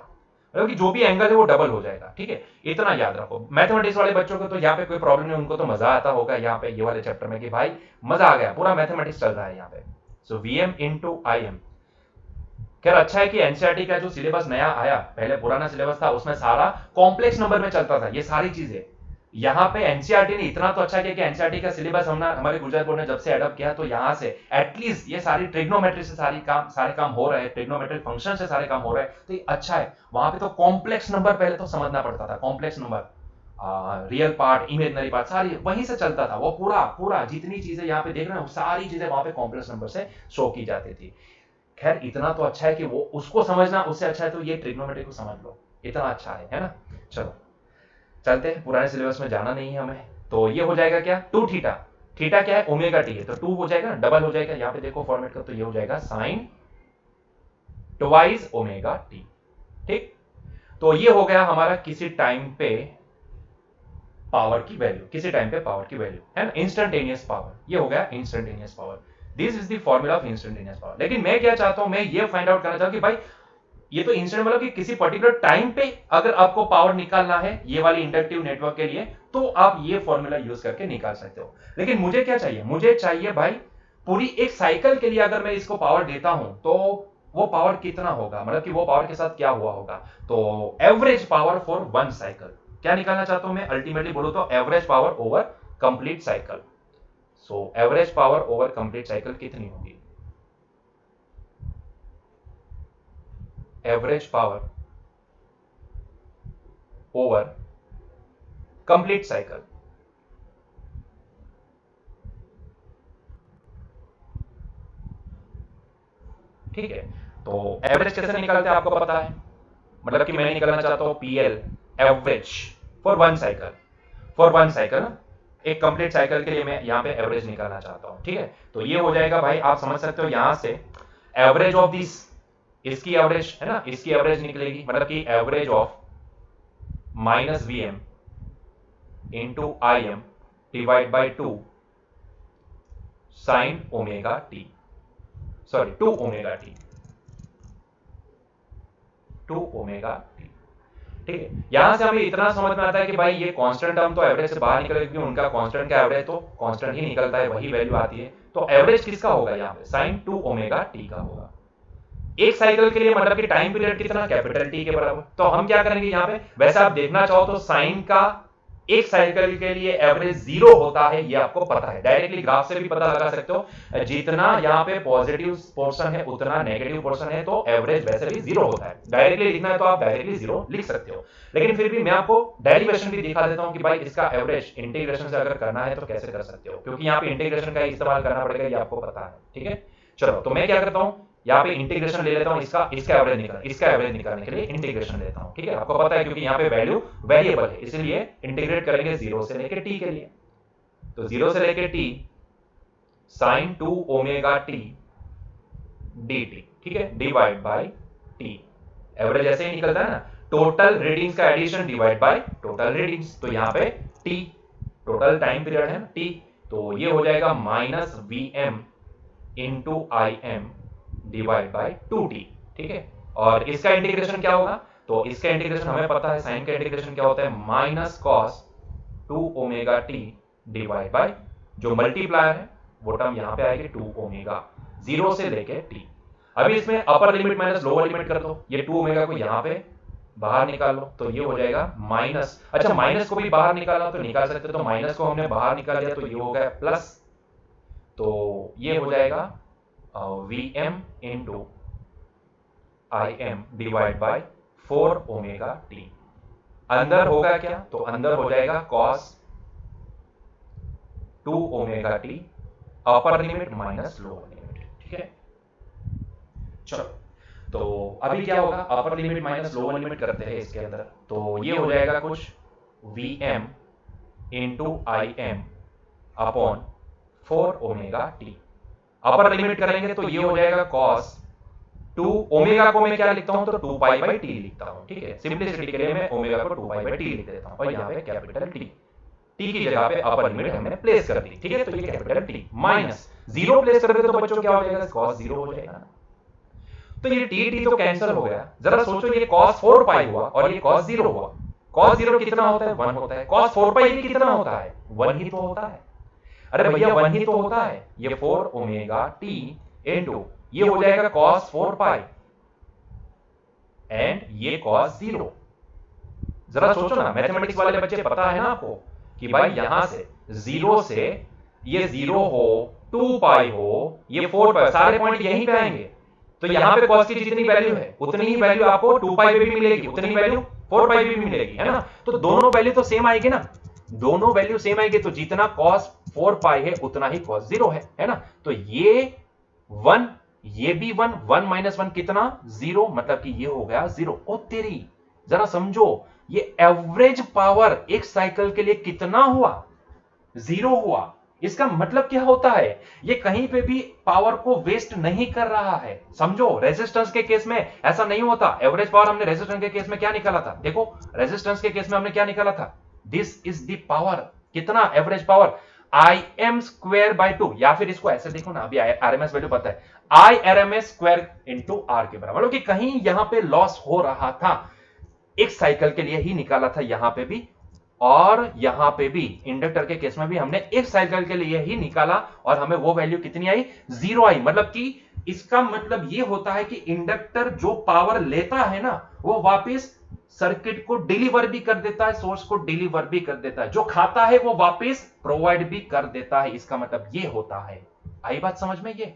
B: मतलब कि जो भी एंगल है वो डबल हो जाएगा, ठीक है। इतना याद रखो। मैथमेटिक्स वाले बच्चों को तो यहाँ पे कोई प्रॉब्लम नहीं, उनको तो मजा आता होगा यहाँ पे ये वाले चैप्टर में कि भाई मजा आ गया, पूरा मैथमेटिक्स चल रहा है यहाँ पे। सो वीएम इंटू आई एम। खैर अच्छा है कि एनसीईआरटी का जो सिलेबस नया आया, पहले पुराना सिलेबस था उसमें सारा कॉम्प्लेक्स नंबर में चलता था ये सारी चीजें। यहाँ पे एनसीईआरटी ने इतना तो अच्छा किया कि एनसीईआरटी का सिलेबस हमारे गुजरात बोर्ड ने जब से एडॉप्ट किया, तो यहाँ से एटलीस्ट ये सारी ट्रिग्नोमेट्री से सारे काम हो रहे हैं, ट्रिग्नोमेट्रिक फंक्शन से सारे काम हो रहे हैं, तो ये अच्छा है। वहां पे तो कॉम्प्लेक्स नंबर पहले तो समझना पड़ता था, complex number, real part, imaginary part, सारी वहीं से चलता था। वो पूरा जितनी चीजें यहाँ पे देख रहे हैं सारी चीजें वहां पे कॉम्प्लेक्स नंबर से शो की जाती थी। खैर इतना तो अच्छा है कि वो उसको समझना, उससे अच्छा है तो ये ट्रिग्नोमेट्री को समझ लो, इतना अच्छा है ना। चलो चलते हैं, पुराने सिलेबस में जाना नहीं है हमें। तो ये हो जाएगा क्या, 2 थीटा, थीटा क्या है ओमेगा टी है, तो 2 हो जाएगा, डबल हो जाएगा यहाँ पे देखो फॉर्मेट का, तो ये हो जाएगा साइन ट्वाइस ओमेगा टी, ठीक। तो ये हो गया हमारा किसी टाइम पे पावर की वैल्यू, किसी टाइम पे पावर की वैल्यू, है ना, इंस्टेंटेनियस पावर, ये हो गया instantaneous power. This is the formula of instantaneous power. लेकिन मैं क्या चाहता हूं, मैं ये फाइंड आउट करना चाहता हूं कि भाई ये तो इंस्टेंट मतलब कि किसी पर्टिकुलर टाइम पे अगर आपको पावर निकालना है ये वाली इंडक्टिव नेटवर्क के लिए, तो आप ये फॉर्मूला यूज करके निकाल सकते हो। लेकिन मुझे क्या चाहिए, मुझे चाहिए भाई पूरी एक साइकिल के लिए अगर मैं इसको पावर देता हूं तो वो पावर कितना होगा, मतलब कि वो पावर के साथ क्या हुआ होगा। तो average power for one cycle क्या निकालना चाहता हूं मैं, अल्टीमेटली बोलो तो average power over complete cycle. So average power over complete cycle कितनी होगी, average power over complete cycle. ठीक है, तो एवरेज कैसे निकालते हैं आपको पता है, मतलब कि मैं निकालना चाहता हूं PL average for one cycle, for one cycle, एक कंप्लीट साइकिल के लिए मैं यहां पे एवरेज निकालना चाहता हूं। ठीक है, तो ये हो जाएगा भाई, आप समझ सकते हो यहां से एवरेज ऑफ दिस, इसकी एवरेज है ना, इसकी एवरेज निकलेगी, मतलब कि average of minus V M into I M divide by 2 sine omega T, sorry 2 omega T, 2 omega T. ठीक है, यहां से हमें इतना समझ में आता है कि भाई ये कांस्टेंट टर्म तो एवरेज से बाहर निकलेगा, क्योंकि उनका कांस्टेंट का एवरेज तो कांस्टेंट ही निकलता है, वही वैल्यू आती है। तो एवरेज किसका होगा यहाँ पे, साइन 2 ओमेगा टी का होगा एक साइकिल के लिए, मतलब कि टाइम पीरियड कितना, कैपिटल टी के बराबर। तो हम क्या करेंगे यहाँ पे, वैसे आप देखना चाहो तो साइन का एक साइकिल के लिए एवरेज 0 होता है, ये आपको पता है, डायरेक्टली ग्राफ से भी पता लगा सकते हो, जितना यहाँ पे पॉजिटिव पोर्शन है उतना नेगेटिव पोर्शन है, तो एवरेज वैसे भी 0 होता है। डायरेक्टली लिखना है तो आप डायरेक्टली 0 लिख सकते हो, लेकिन फिर भी मैं आपको डेरिवेशन भी दिखा देता हूं कि भाई इसका एवरेज इंटीग्रेशन से अगर करना है तो कैसे कर सकते हो, क्योंकि यहाँ पे इंटीग्रेशन का इस्तेमाल करना पड़ेगा, ये आपको पता है। ठीक है, चलो तो मैं क्या करता हूं, यहाँ पे इंटीग्रेशन ले लेता हूं, इसका एवरेज निकालने के लिए इंटीग्रेशन लेता हूं। ठीक है, आपको पता है क्योंकि यहाँ पे वैल्यू वेरिएबल है, इसलिए इंटीग्रेट करेंगे 0 से लेके t के लिए। तो 0 से लेके t sine 2 omega T dt, ठीक है, डिवाइड बाय t, एवरेज ऐसे ही निकलता है ना, टोटल रीडिंग्स का addition divide by total readings. तो यहाँ पे t टोटल टाइम पीरियड है t, तो ये हो जाएगा minus V M into I M divide by 2t। ठीक है, और इसका इंटीग्रेशन क्या होगा, तो इसका इंटीग्रेशन हमें पता है, साइन का इंटीग्रेशन क्या होता है, minus cos 2 omega T divide by जो मल्टीप्लायर है वो टर्म यहां पे आएगी 2 ओमेगा 0 से लेके t। अभी इसमें अपर लिमिट माइनस लोअर लिमिट कर दो, ये 2 ओमेगा को यहां पे बाहर निकाल लो, तो ये हो जाएगा माइनस, अच्छा माइनस को भी बाहर निकालना तो निकाल सकते, तो माइनस को हमने बाहर निकाल दिया तो ये हो गया प्लस, तो ये हो जाएगा V M into I M divide by 4 omega T. अंदर होगा क्या, तो अंदर हो जाएगा cos 2 omega T upper limit minus lower limit. ठीक है, चलो तो अभी क्या होगा, upper limit minus lower limit करते हैं इसके अंदर, तो ये हो जाएगा कुछ V M into I M upon 4 omega T. Upper limit करेंगे तो ये हो जाएगा cos 2 ओमेगा को मैं क्या लिखता हूं, तो 2 पाई बाई टी लिखता हूं। ठीक है, सिंपलिसिटी के लिए मैं ओमेगा को 2 पाई बाई टी लिख देता हूं, और यहां पे कैपिटल टी, टी की जगह पे अपर लिमिट हमने प्लेस कर दी। ठीक है, तो ये कैपिटल टी माइनस 0 प्लेस कर दे तो बच्चों क्या हो जाएगा, cos 0 हो जाएगा ना, तो ये टी तो कैंसिल हो गया। जरा सोचो, ये cos 4 पाई हुआ और ये cos 0 हुआ, cos 0 कितना होता है, 1 होता है, cos 4 पाई भी कितना होता है, 1 ही तो होता है। अरे भैया 1 ही तो होता है, ये 4 ओमेगा टी इंटू ये हो जाएगा cos 4 पाई एंड ये cos 0। जरा सोचो ना, मैथमेटिक्स वाले बच्चे पता है ना आपको कि भाई यहां से 0 से ये 0 हो, 2 पाई हो, ये 4 पाई, सारे पॉइंट यहीं पे आएंगे, तो यहां पे cos की जितनी वैल्यू है उतनी ही वैल्यू आपको 2 पाई पे भी मिलेगी, उतनी ही वैल्यू 4 पाई पे भी मिलेगी, है ना, तो दोनों वैल्यू तो सेम आएगी ना, दोनों वैल्यू सेम आएगी, तो जितना cos 4 पाई है उतना ही cos 0 है ना, तो ये 1, ये भी 1, 1 माइनस 1 कितना, 0, मतलब कि ये हो गया 0। ओ तेरी, जरा समझो, ये एवरेज पावर एक साइकिल के लिए कितना हुआ, 0 हुआ। इसका मतलब क्या होता है, ये कहीं पे भी पावर को वेस्ट नहीं कर रहा है। समझो, रेजिस्टेंस के केस में ऐसा नहीं होता, एवरेज पावर हमने रेजिस्टेंस के केस में क्या निकाला था, देखो रेजिस्टेंस के केस में हमने क्या निकाला था, दिस इज द पावर, कितना average power, I am square by 2, या फिर इसको ऐसे देखो ना, अभी आरएमएस वैल्यू पता है, आई आरएमएस स्क्वायर इंटू आर के बराबर, मतलब कि कहीं यहां पे लॉस हो रहा था, एक साइकिल के लिए ही निकाला था यहां पे भी, और यहां पे भी इंडक्टर के केस में भी हमने एक साइकिल के लिए ही निकाला, और हमें वो वैल्यू कितनी आई, 0 आई, मतलब कि इसका मतलब ये होता है कि इंडक्टर जो पावर लेता है ना वो वापस सर्किट को डिलीवर भी कर देता है, सोर्स को डिलीवर भी कर देता है, जो खाता है वो वापस प्रोवाइड भी कर देता है। इसका मतलब ये होता है। आई बात समझ में? ये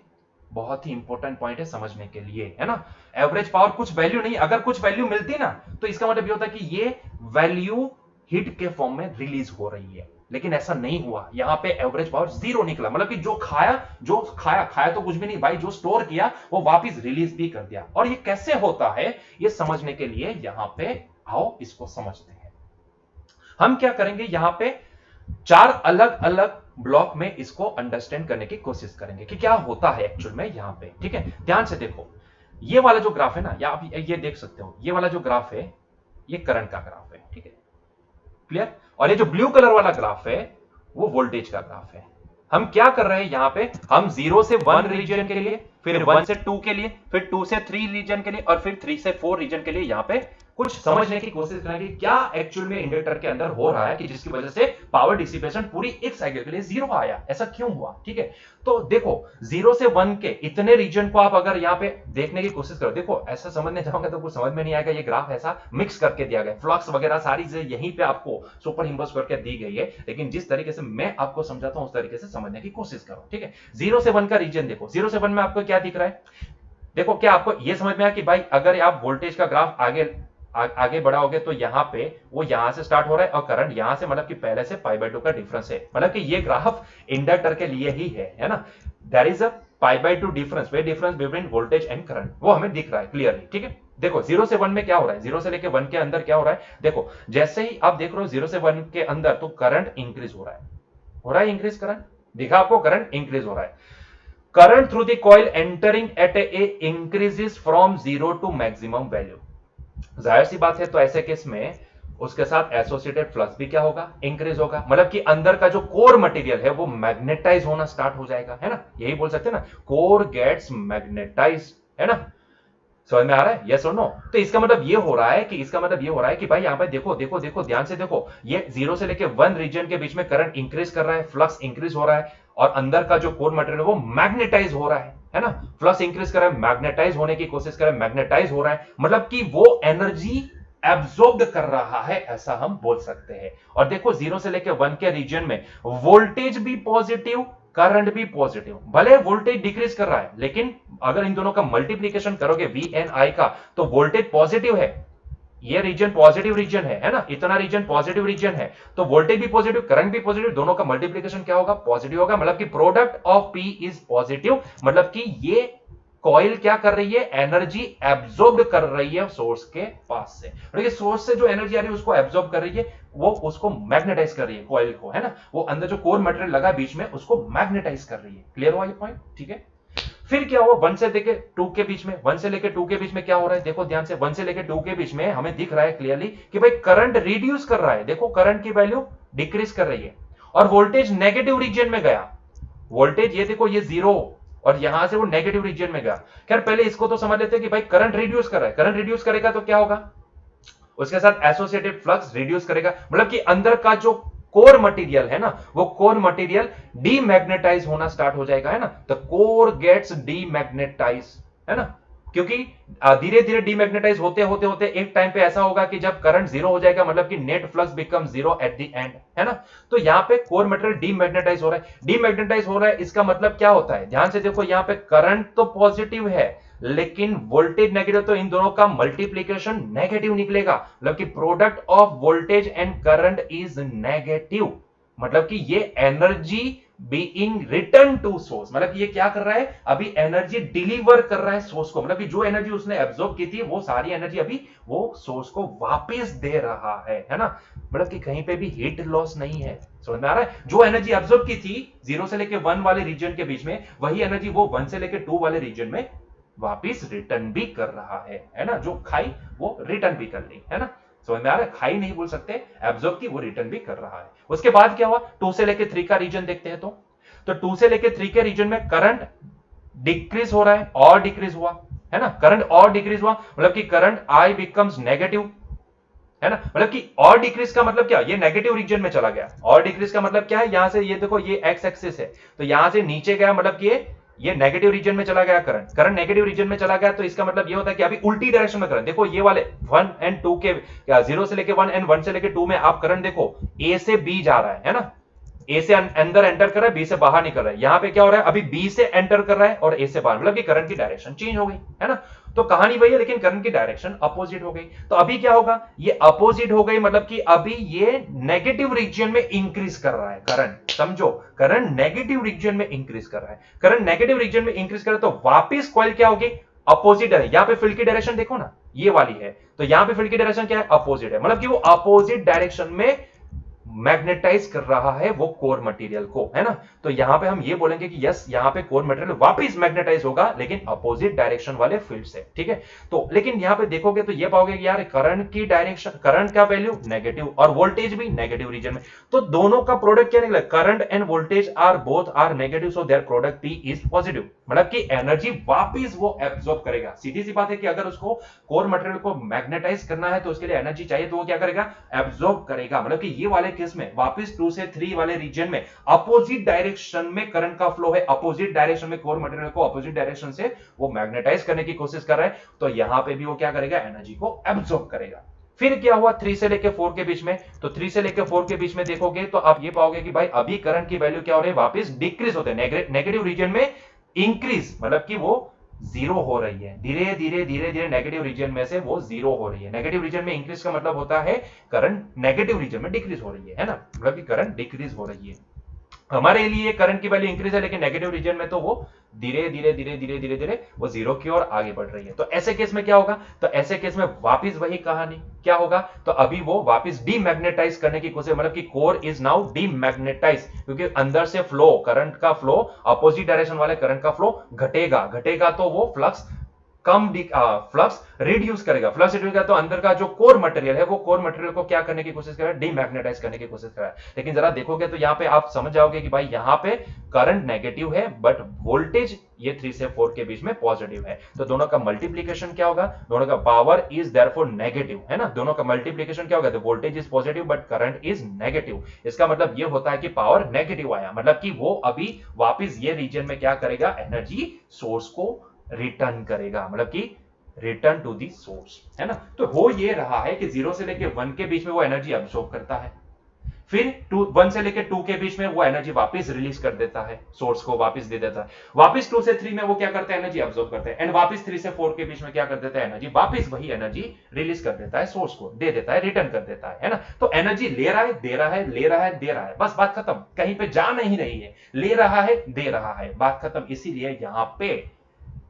B: बहुत ही इंपॉर्टेंट पॉइंट है समझने के लिए, है ना। एवरेज पावर कुछ वैल्यू नहीं, अगर कुछ वैल्यू मिलती ना तो इसका मतलब ये होता है कि ये वैल्यू हीट के फॉर्म में रिलीज हो रही है, लेकिन ऐसा नहीं हुआ। यहां पे एवरेज पावर जीरो निकला, मतलब कि जो खाया खाया तो कुछ भी नहीं भाई, जो स्टोर किया वो वापस रिलीज भी कर दिया। और ये कैसे होता है ये समझने के लिए यहां पे आओ इसको समझते हैं। हम क्या करेंगे, यहां पे चार अलग अलग ब्लॉक में इसको अंडरस्टैंड करने की कोशिश करेंगे कि क्या होता है एक्चुअल में यहां पे। ठीक है, ध्यान से देखो। ये वाला जो ग्राफ है ना, या आप ये देख सकते हो, ये वाला जो ग्राफ है ये करंट का ग्राफ है। ठीक है, क्लियर। और ये जो ब्लू कलर वाला ग्राफ है वो वोल्टेज का ग्राफ है। हम क्या कर रहे हैं यहां पे, हम 0 से 1 रीजन के लिए, फिर 1 से 2 के लिए, फिर 2 से 3 रीजन के लिए, और फिर 3 से 4 रीजन के लिए यहां पे कुछ समझने की कोशिश करेंगे क्या एक्चुअल में इंडक्टर के अंदर हो रहा है, कि जिसकी वजह से पावर डिसिपेशन पूरी एक साइकिल के लिए जीरो आया, ऐसा क्यों हुआ। ठीक है, तो देखो 0 से 1 के इतने रीजन को आप अगर यहां पे देखने की कोशिश करो, देखो ऐसा समझने जाओगे तो कुछ समझ में नहीं आएगा। ये ग्राफ ऐसा मिक्स करके दिया गया, फ्लक्स वगैरह सारी चीजें यहीं पे आपको सुपर इम्पोज करके दी गई है, लेकिन जिस तरीके से मैं आपको समझाता हूं उस तरीके से समझने की कोशिश करो। ठीक है, 0 से 1 का रीजन देखो, 0 से 1 में आपको क्या दिख रहा है। देखो, क्या आपको यह समझ में आया कि भाई अगर आप वोल्टेज का ग्राफ आगे बढ़ाओगे तो यहां पे वो यहां से स्टार्ट हो रहा है और करंट यहां से, मतलब कि पहले से π/2 का डिफरेंस है, मतलब कि ये ग्राफ इंडक्टर के लिए ही है ना। देयर इज अ π/2 डिफरेंस, वे difference between voltage and current, वो हमें दिख रहा है क्लियरली। ठीक है, देखो 0 से 1 में क्या हो रहा है, 0 से लेके 1 के अंदर क्या हो रहा है। देखो जैसे ही आप देख रहे हो 0 से 1 के अंदर तो करंट इंक्रीज हो रहा है इंक्रीज करंट दिखा आपको, करंट इंक्रीज हो रहा है। current through the coil entering at a increases from 0 to maximum value। जाहिर सी बात है, तो ऐसे केस में उसके साथ एसोसिएटेड फ्लक्स भी क्या होगा, इंक्रीज होगा, मतलब कि अंदर का जो कोर मटेरियल है वो मैग्नेटाइज होना स्टार्ट हो जाएगा, है ना। यही बोल सकते हैं ना, कोर गेट्स मैग्नेटाइज, है ना। समझ में आ रहा है, यस और नो। तो इसका मतलब ये हो रहा है कि भाई यहाँ पे देखो देखो देखो ध्यान से देखो, ये 0 से लेके 1 रीजन के बीच में करंट इंक्रीज कर रहा है, फ्लक्स इंक्रीज हो रहा है, और अंदर का जो कोर मटेरियल है वो मैग्नेटाइज हो रहा है ना। फ्लक्स इंक्रीज कर रहा है, मैग्नेटाइज होने की कोशिश कर रहा है, मैग्नेटाइज हो रहा है, मतलब कि वो एनर्जी एब्जॉर्ब कर रहा है, ऐसा हम बोल सकते हैं। और देखो 0 से लेके 1 के रीजन में वोल्टेज भी पॉजिटिव, करंट भी पॉजिटिव, भले वोल्टेज डिक्रीज कर रहा है, लेकिन अगर इन दोनों का मल्टीप्लीकेशन करोगे वी एन आई का, तो वोल्टेज पॉजिटिव है, ये रीजन पॉजिटिव रीजन है ना, इतना रीजन पॉजिटिव रीजन है, तो वोल्टेज भी पॉजिटिव, करंट भी पॉजिटिव, दोनों का मल्टीप्लीकेशन क्या होगा, पॉजिटिव होगा, मतलब कि product of P is positive, मतलब कि ये कॉइल क्या कर रही है, एनर्जी एब्जॉर्ब कर रही है सोर्स के पास से, मतलब सोर्स से जो एनर्जी आ रही है उसको एब्जॉर्ब कर रही है, वो उसको मैग्नेटाइज कर रही है कॉइल को, है ना। वो अंदर जो कोर मटेरियल लगा बीच में उसको मैग्नेटाइज कर रही है। क्लियर हुआ ये पॉइंट? ठीक है, फिर क्या हुआ 1 से लेके 2 के बीच में, 1 से लेके 2 के बीच में क्या हो रहा है, देखो ध्यान से, 1 से लेके 2 के बीच में हमें दिख रहा है क्लियरली कि भाई करंट रिड्यूस कर रहा है, देखो करंट की वैल्यू डिक्रीज कर रही है, और वोल्टेज नेगेटिव रीजन में गया, वोल्टेज ये देखो ये 0 और यहां से वो नेगेटिव रीजन में गया। खैर पहले इसको तो समझ लेते हैं कि भाई करंट रिड्यूस कर रहा है, करंट रिड्यूस करेगा तो क्या होगा, उसके साथ एसोसिएटेड फ्लक्स रिड्यूस करेगा, मतलब कि अंदर का जो कोर मटेरियल है ना, वो कोर मटेरियल डीमैग्नेटाइज होना स्टार्ट हो जाएगा, है ना। द कोर गेट्स डीमैग्नेटाइज, है ना, क्योंकि धीरे धीरे डीमैग्नेटाइज होते होते होते एक टाइम पे ऐसा होगा कि जब करंट जीरो हो जाएगा, मतलब कि net flux become zero at the end, है ना। तो यहां पे कोर मटेरियल डीमैग्नेटाइज हो रहा है, डीमैग्नेटाइज हो रहा है, इसका मतलब क्या होता है, ध्यान से देखो, यहां पे करंट तो पॉजिटिव है लेकिन वोल्टेज नेगेटिव, तो इन दोनों का मल्टीप्लीकेशन नेगेटिव निकलेगा, मतलब कि product of voltage and current is negative, मतलब कि ये energy being return to source, मतलब कि ये क्या कर रहा है, अभी एनर्जी डिलीवर कर रहा है सोर्स को, मतलब कि जो एनर्जी उसने एब्जॉर्ब की थी वो सारी एनर्जी अभी वो सोर्स को वापस दे रहा है ना, मतलब कि कहीं पे भी हीट लॉस नहीं है। समझ में आ रहा है, जो एनर्जी एब्जॉर्ब की थी 0 से लेके 1 वाले रीजन के बीच में, वही एनर्जी वो 1 से लेके 2 वाले रीजन में वापिस रिटर्न भी कर रहा है ना, जो खाई वो रिटर्न भी कर ली, है ना। समझ में आ रहा है, खाई नहीं बोल सकते, एब्जॉर्ब की वो रिटर्न भी कर रहा है। उसके बाद क्या हुआ, 2 से लेके 3 का रीजन देखते हैं, तो 2 से लेके 3 के रीजन में करंट डिक्रीज हो रहा है और डिक्रीज हुआ, है ना, करंट और डिक्रीज हुआ, मतलब कि करंट आई बिकम्स नेगेटिव, है ना, मतलब कि और डिक्रीज का मतलब क्या, ये नेगेटिव रीजन में चला गया, और डिक्रीज का मतलब क्या है, यहां से ये देखो ये एक्स एक्सिस है, तो यहां से नीचे गया, मतलब कि ये ये नेगेटिव रीजन में चला गया करंट, करंट नेगेटिव रीजन में चला गया, तो इसका मतलब ये होता है कि अभी उल्टी डायरेक्शन में करंट। देखो ये वाले 1 एंड 2 के, 0 से लेके 1 एंड 1 से लेके 2 में आप करंट देखो, ए से बी जा रहा है ना, ए से अंदर एंटर कर रहा है, बी से बाहर निकल रहा है। यहां पे क्या हो रहा है, अभी बी से एंटर कर रहा है और ए से बाहर, मतलब कि करंट की डायरेक्शन चेंज हो गई है ना। तो कहानी वही है, लेकिन करंट की डायरेक्शन अपोजिट हो गई। तो अभी क्या होगा, ये अपोजिट हो गई, मतलब कि अभी ये नेगेटिव रीजन में इंक्रीज कर रहा है करंट। समझो, करंट नेगेटिव रीजन में इंक्रीज कर रहा है, करंट नेगेटिव रीजन में इंक्रीज कर रहा है, तो वापिस कॉइल क्या होगी, अपोजिट है। यहां पे फील्ड की डायरेक्शन देखो ना, ये वाली है, तो यहां पे फील्ड की डायरेक्शन क्या है, अपोजिट है, मतलब कि वो अपोजिट डायरेक्शन में मैग्नेटाइज कर रहा है वो कोर मटेरियल को, है ना। तो यहां पे हम ये बोलेंगे कि यस, यहां पे कोर मटेरियल वापस मैग्नेटाइज होगा, लेकिन अपोजिट डायरेक्शन वाले फील्ड से, ठीक है। तो लेकिन यहां पे देखोगे तो ये पाओगे कि यार करंट की डायरेक्शन, करंट का वैल्यू नेगेटिव और वोल्टेज भी नेगेटिव रीजन में, तो दोनों का प्रोडक्ट क्या निकला, current and voltage are both are negative, so their product P is positive, मतलब कि एनर्जी वापस वो एब्सॉर्ब करेगा। सीधी सी बात है कि अगर उसको कोर मटेरियल को मैग्नेटाइज करना है तो उसके लिए एनर्जी चाहिए, तो वो क्या करेगा, एब्सॉर्ब करेगा। मतलब कि ये वाले केस में वापस 2 से 3 वाले रीजन में अपोजिट डायरेक्शन में करंट का फ्लो है, अपोजिट डायरेक्शन में कोर मटेरियल को अपोजिट डायरेक्शन से वो मैग्नेटाइज करने की कोशिश कर रहा है, तो यहां पे भी वो क्या करेगा, एनर्जी को एब्सॉर्ब करेगा। फिर क्या हुआ 3 से लेके 4 के बीच में, तो 3 से लेके 4 के बीच में देखोगे तो आप ये पाओगे कि भाई अभी करंट की वैल्यू क्या हो रही है, वापस डिक्रीज होते हैं, नेगेटिव रीजन में इंक्रीज, मतलब कि वो जीरो हो रही है, धीरे धीरे धीरे धीरे नेगेटिव रीजन में से वो जीरो हो रही है। नेगेटिव रीजन में इंक्रीज का मतलब होता है करंट नेगेटिव रीजन में डिक्रीज हो रही है ना, मतलब कि करंट डिक्रीज हो रही है। हमारे लिए करंट की वैल्यू इंक्रीज है, लेकिन नेगेटिव रीजन में तो वो धीरे धीरे धीरे धीरे धीरे धीरे वो जीरो की ओर आगे बढ़ रही है। तो ऐसे केस में क्या होगा, तो ऐसे केस में वापस वही कहानी क्या होगा, तो अभी वो वापस डीमैग्नेटाइज करने की कोशिश, मतलब कि कोर इज नाउ डीमैग्नेटाइज, क्योंकि अंदर से फ्लो, करंट का फ्लो, अपोजिट डायरेक्शन वाले करंट का फ्लो घटेगा, घटेगा तो वो फ्लक्स कम फ्लक्स रिड्यूस करेगा, फ्लक्स रिड्यूस करेगा, तो अंदर का जो कोर मटेरियल है वो कोर मटेरियल को क्या करने की कोशिश कर रहा है, डीमैग्नेटाइज करने की कोशिश कर रहा है। लेकिन जरा देखोगे तो यहां पे आप समझ जाओगे कि भाई यहां पे करंट नेगेटिव है, बट वोल्टेज ये 3 से 4 के बीच में पॉजिटिव है, तो दोनों का मल्टीप्लीकेशन क्या होगा, दोनों का पावर इज देयरफॉर नेगेटिव, है ना। दोनों का मल्टीप्लीकेशन क्या होगा, तो voltage is positive but current is negative. इसका मतलब ये होता है कि पावर नेगेटिव आया, मतलब कि वो अभी वापस ये रीजन में क्या करेगा, एनर्जी सोर्स को रिटर्न करेगा, मतलब कि रिटर्न टू दी सोर्स, है ना। तो हो ये रहा है कि 0 से लेके 1 के बीच में वो एनर्जी अब्सॉर्ब करता है, फिर 1 से लेके 2 के बीच में वो एनर्जी वापस रिलीज कर देता है, सोर्स को वापस दे देता है, वापस 2 से 3 में वो क्या करता है, एनर्जी अब्सॉर्ब करता है, एंड वापस 3 से 4 के बीच में क्या कर देता है, एनर्जी वापस वही एनर्जी रिलीज कर देता है, सोर्स को दे देता है, रिटर्न कर देता है ना। तो एनर्जी ले रहा है, दे रहा है, ले रहा है, दे रहा है, बस बात खत्म, कहीं पे जा नहीं रही है, ले रहा है, दे रहा है, बात खत्म। इसीलिए यहां पे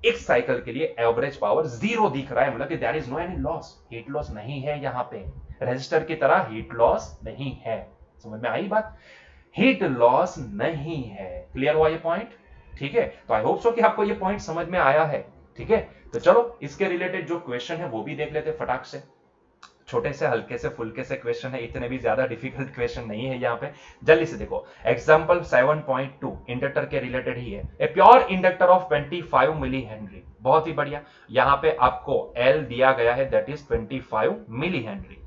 B: एक साइकिल के लिए एवरेज पावर 0 दिख रहा है, मतलब कि there is no any loss, heat loss नहीं है यहां पे, रेजिस्टर की तरह हीट लॉस नहीं है। समझ में आई बात, हीट लॉस नहीं है। क्लियर हुआ ये पॉइंट, ठीक है। तो आई होप सो कि आपको ये पॉइंट समझ में आया है, ठीक है। तो चलो इसके रिलेटेड जो क्वेश्चन है वो भी देख लेते फटाक से, छोटे से हल्के से फुल्के से क्वेश्चन है, इतने भी ज्यादा डिफिकल्ट क्वेश्चन नहीं है यहाँ पे। जल्दी से देखो एग्जांपल 7.2 इंडक्टर के रिलेटेड ही है। A pure inductor of 25 milli henry, बहुत ही बढ़िया। यहाँ पे आपको एल दिया गया है, that is 25 milli henry,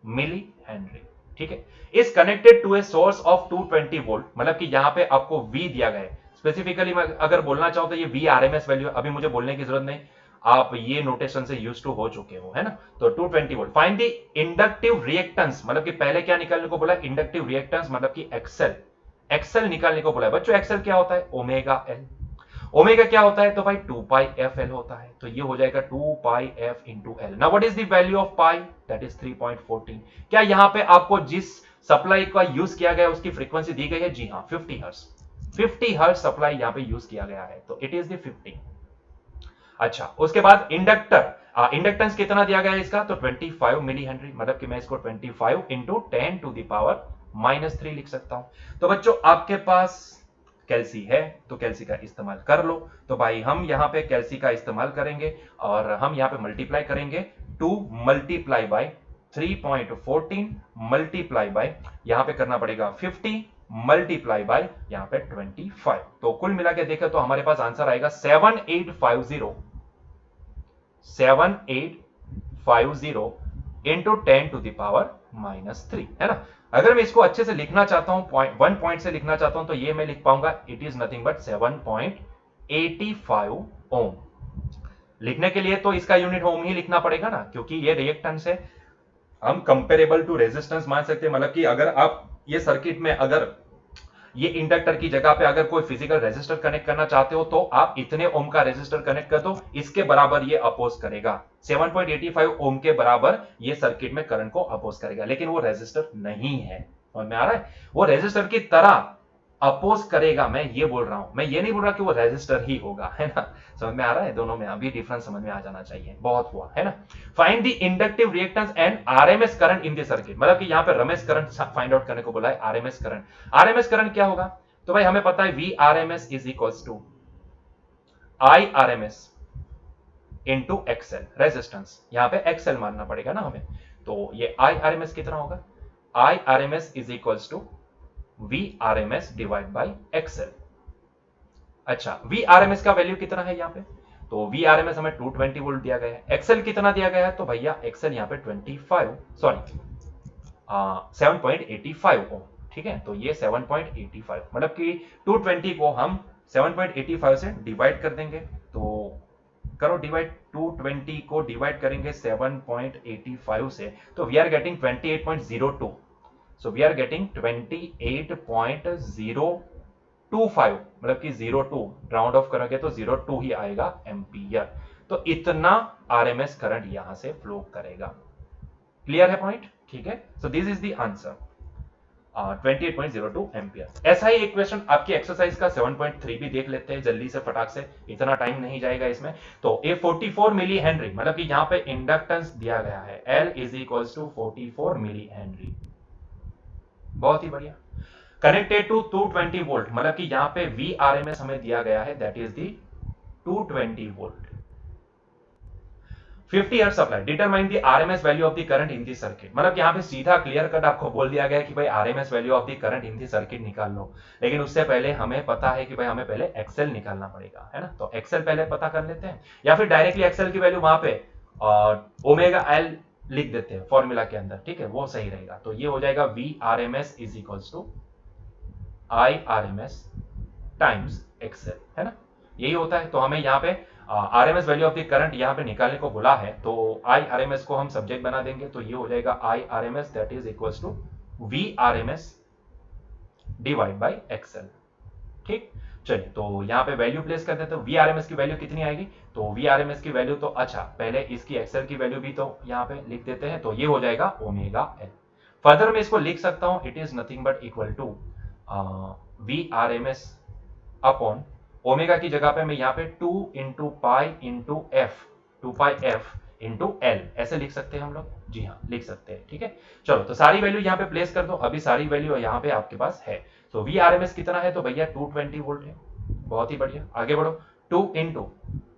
B: milli henry, ठीक है। Is connected to a source of 220 volt, मतलब कि यहाँ पे आपको V दिया गया है। स्पेसिफिकली मैं अगर बोलना चाहूं तो ये V RMS वैल्यू, अभी मुझे बोलने की जरूरत नहीं, आप ये नोटेशन से यूज टू हो चुके हो, है ना। तो 220 volt, find the inductive reactance, मतलब कि पहले क्या निकालने को बोला, इंडक्टिव रिएक्टेंस मतलब कि एक्सेल, एक्सेल निकालने को बोला है बच्चों। एक्सेल क्या होता है, ओमेगा एल, ओमेगा क्या होता है, तो भाई 2 पाई एफ एल होता है, तो ये हो जाएगा 2 pi F into L. Now what is the value of pi, that is 3.14। क्या यहां पे आपको जिस सप्लाई का यूज किया गया उसकी फ्रीक्वेंसी दी गई है, जी हाँ 50 हर्ट्ज, 50 हर्ट्ज सप्लाई यहां पे यूज किया गया है, तो इट इज द 50। अच्छा, उसके बाद इंडक्टर, इंडक्टेंस कितना दिया गया है इसका, तो 25 मिली हेनरी, मतलब कि मैं इसको 25 इंटू 10 टू द पावर -3 लिख सकता हूं। तो बच्चों आपके पास कैल्सी है तो कैल्सी का इस्तेमाल कर लो। तो भाई हम यहां पे कैल्सी का इस्तेमाल करेंगे और हम यहां पे मल्टीप्लाई करेंगे, 2 मल्टीप्लाई बाय 3.14 मल्टीप्लाई बाय, यहां पे करना पड़ेगा 50 मल्टीप्लाई बाय यहां पे 25, तो कुल मिला के देखें तो हमारे पास आंसर आएगा 7850 इंटू 10 टू द पावर -3, है ना। अगर मैं इसको अच्छे से लिखना चाहता हूं, 1 पॉइंट से लिखना चाहता हूं, तो ये मैं लिख पाऊंगा इट इज नथिंग बट 7.85 ओम। लिखने के लिए तो इसका यूनिट ओम ही लिखना पड़ेगा ना, क्योंकि ये रिएक्टेंस है। हम कंपेरेबल टू रेजिस्टेंस मान सकते हैं, मतलब कि अगर आप ये सर्किट में अगर ये इंडक्टर की जगह पे अगर कोई फिजिकल रेजिस्टर कनेक्ट करना चाहते हो तो आप इतने ओम का रेजिस्टर कनेक्ट कर दो, इसके बराबर ये अपोज करेगा। 7.85 ओम के बराबर ये सर्किट में करंट को अपोज करेगा, लेकिन वो रेजिस्टर नहीं है। समझ में आ रहा है? वो रेजिस्टर की तरह अपोज करेगा, मैं ये बोल रहा हूं। मैं ये नहीं बोल रहा कि वो रेजिस्टर ही होगा, है ना। समझ में आ रहा है? दोनों में अभी डिफरेंस समझ में आ जाना चाहिए। बहुत हुआ, है ना। Find the inductive reactance and RMS current in the circuit, मतलब कि यहां पे रमेश करंट फाइंड आउट करने को बोला है। आरएमएस करंट, आरएमएस करंट क्या होगा? तो भाई हमें पता है V RMS is equals to I RMS into XL, resistance. यहां पे एक्सएल मानना पड़ेगा ना हमें। तो ये आई आरएमएस कितना होगा? I RMS is equals to V RMS divide by XL. अच्छा, वी आरएमएस का वैल्यू कितना है यहाँ पे? तो वी आरएमएस हमें 220 वोल्ट दिया गया है। एक्सएल कितना दिया गया है? तो भैया एक्सएल यहाँ पे 7.85 ओम। ठीक है, तो ये 7.85, मतलब कि 220 को हम 7.85 से डिवाइड कर देंगे। तो करो डिवाइड, 220 को डिवाइड करेंगे 7.85 से, तो we are getting 28.02। So we are getting 28.025, मतलब कि 02 राउंड ऑफ करोगे तो 02 ही आएगा एम्पियर। तो इतना आरएमएस करंट यहां से फ्लो करेगा। क्लियर है पॉइंट? ठीक है, so this is the answer, 28.02 ampere. ऐसा ही एक क्वेश्चन आपकी एक्सरसाइज का 7.3 भी देख लेते हैं जल्दी से, फटाक से, इतना टाइम नहीं जाएगा इसमें। तो ए 44 मिली हेनरी, मतलब कि यहां पे इंडक्टेंस दिया गया है L is equals to 44 milli henry. बहुत ही बढ़िया। कनेक्टेड टू 220 वोल्ट, मतलब कि यहां पे वी आरएमएस हमें दिया गया है, that is the 220 volt. 50 hertz supply, determine the RMS value of the current in the circuit, मतलब यहां पे सीधा क्लियर कट आपको बोल दिया गया है कि भाई RMS value of the current in the circuit निकाल लो। लेकिन उससे पहले हमें पता है कि भाई हमें पहले एक्सएल निकालना पड़ेगा, है ना। तो एक्सएल पहले पता कर लेते हैं, या फिर डायरेक्टली एक्सएल की वैल्यू वहां पे ओमेगा एल लिख देते हैं फॉर्मूला के अंदर, ठीक है, वो सही रहेगा। तो ये हो जाएगा V RMS is equals to I RMS times XL, है ना, यही होता है। तो हमें यहाँ पे RMS value of the current यहाँ पे निकालने को बोला है, तो आई आरएमएस को हम सब्जेक्ट बना देंगे, तो ये हो जाएगा I RMS that is equals to V RMS divide by XL. ठीक, चलिए तो यहाँ पे वैल्यू प्लेस कर देते हैं। वी आरएमएस की वैल्यू कितनी आएगी? तो वी आरएमएस की वैल्यू तो, अच्छा पहले इसकी एक्सएल की वैल्यू भी तो यहाँ पे लिख देते हैं, तो ये हो जाएगा ओमेगा एल। फर्दर मैं इसको लिख सकता हूं, it is nothing but equal to V RMS upon omega की जगह पे मैं यहाँ पे 2 into pi into F, 2 pi F into L, ऐसे लिख सकते हैं हम लोग। जी हाँ, लिख सकते हैं। ठीक है, चलो तो सारी वैल्यू यहाँ पे प्लेस कर दो। अभी सारी वैल्यू यहाँ पे आपके पास है। तो वी आरएमएस कितना है? तो भैया 220 वोल्ट है। बहुत ही बढ़िया, आगे बढ़ो। 2 इंटू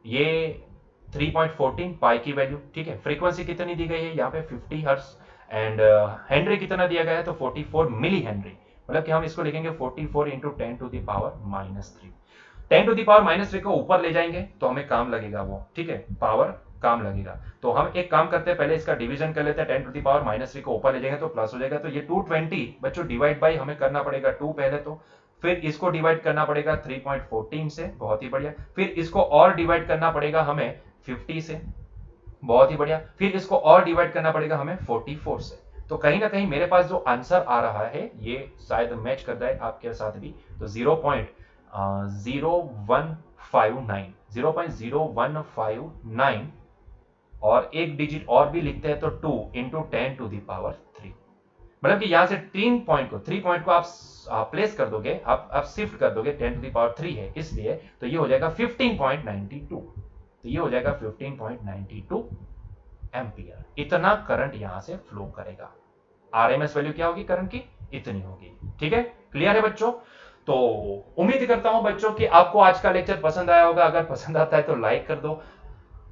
B: ये 3.14 पाई की वैल्यू, ठीक है। फ्रीक्वेंसी कितनी दी गई है यहाँ पे? 50 हर्ट्ज। एंड हेनरी कितना दिया गया है? तो 44 मिली हेनरी, मतलब कि हम इसको लिखेंगे 44 into 10 to the power -3। 10 to the power -3 को ऊपर ले जाएंगे तो हमें काम लगेगा वो, ठीक है, पावर काम लगेगा। तो हम एक काम करते हैं, पहले इसका डिवीजन कर लेते हैं। 10 टू द पावर -3 को ऊपर ले जाएंगे तो प्लस हो जाएगा। तो ये 220 बच्चों डिवाइड बाई हमें करना पड़ेगा 2 पहले, तो फिर इसको डिवाइड करना पड़ेगा 3.14 से, बहुत ही बढ़िया। फिर इसको और डिवाइड करना पड़ेगा हमें 50 से, बहुत ही बढ़िया। फिर इसको और डिवाइड करना पड़ेगा हमें 44 से। तो कहीं ना कहीं मेरे पास जो आंसर आ रहा है ये शायद मैच कर रहा है आपके साथ भी। तो 0.0159 और एक डिजिट और भी लिखते हैं तो 2 इंटू 10 टू द पावर 3, मतलब कि यहां से 3 पॉइंट को आप प्लेस कर दोगे, आप शिफ्ट कर दोगे, 10 टू द पावर 3 है इसलिए, तो ये हो जाएगा 15.92। तो ये हो जाएगा 15.92 एम्पियर। इतना करंट यहां से फ्लो करेगा। आरएमएस वैल्यू क्या होगी करंट की? इतनी होगी। ठीक है, क्लियर है बच्चों? तो उम्मीद करता हूं बच्चों कि आपको आज का लेक्चर पसंद आया होगा। अगर पसंद आता है तो लाइक कर दो,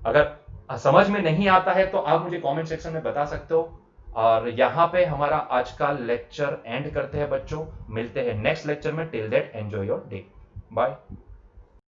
B: अगर समझ में नहीं आता है तो आप मुझे कमेंट सेक्शन में बता सकते हो। और यहां पे हमारा आज का लेक्चर एंड करते हैं बच्चों। मिलते हैं नेक्स्ट लेक्चर में। Till that enjoy your day, bye.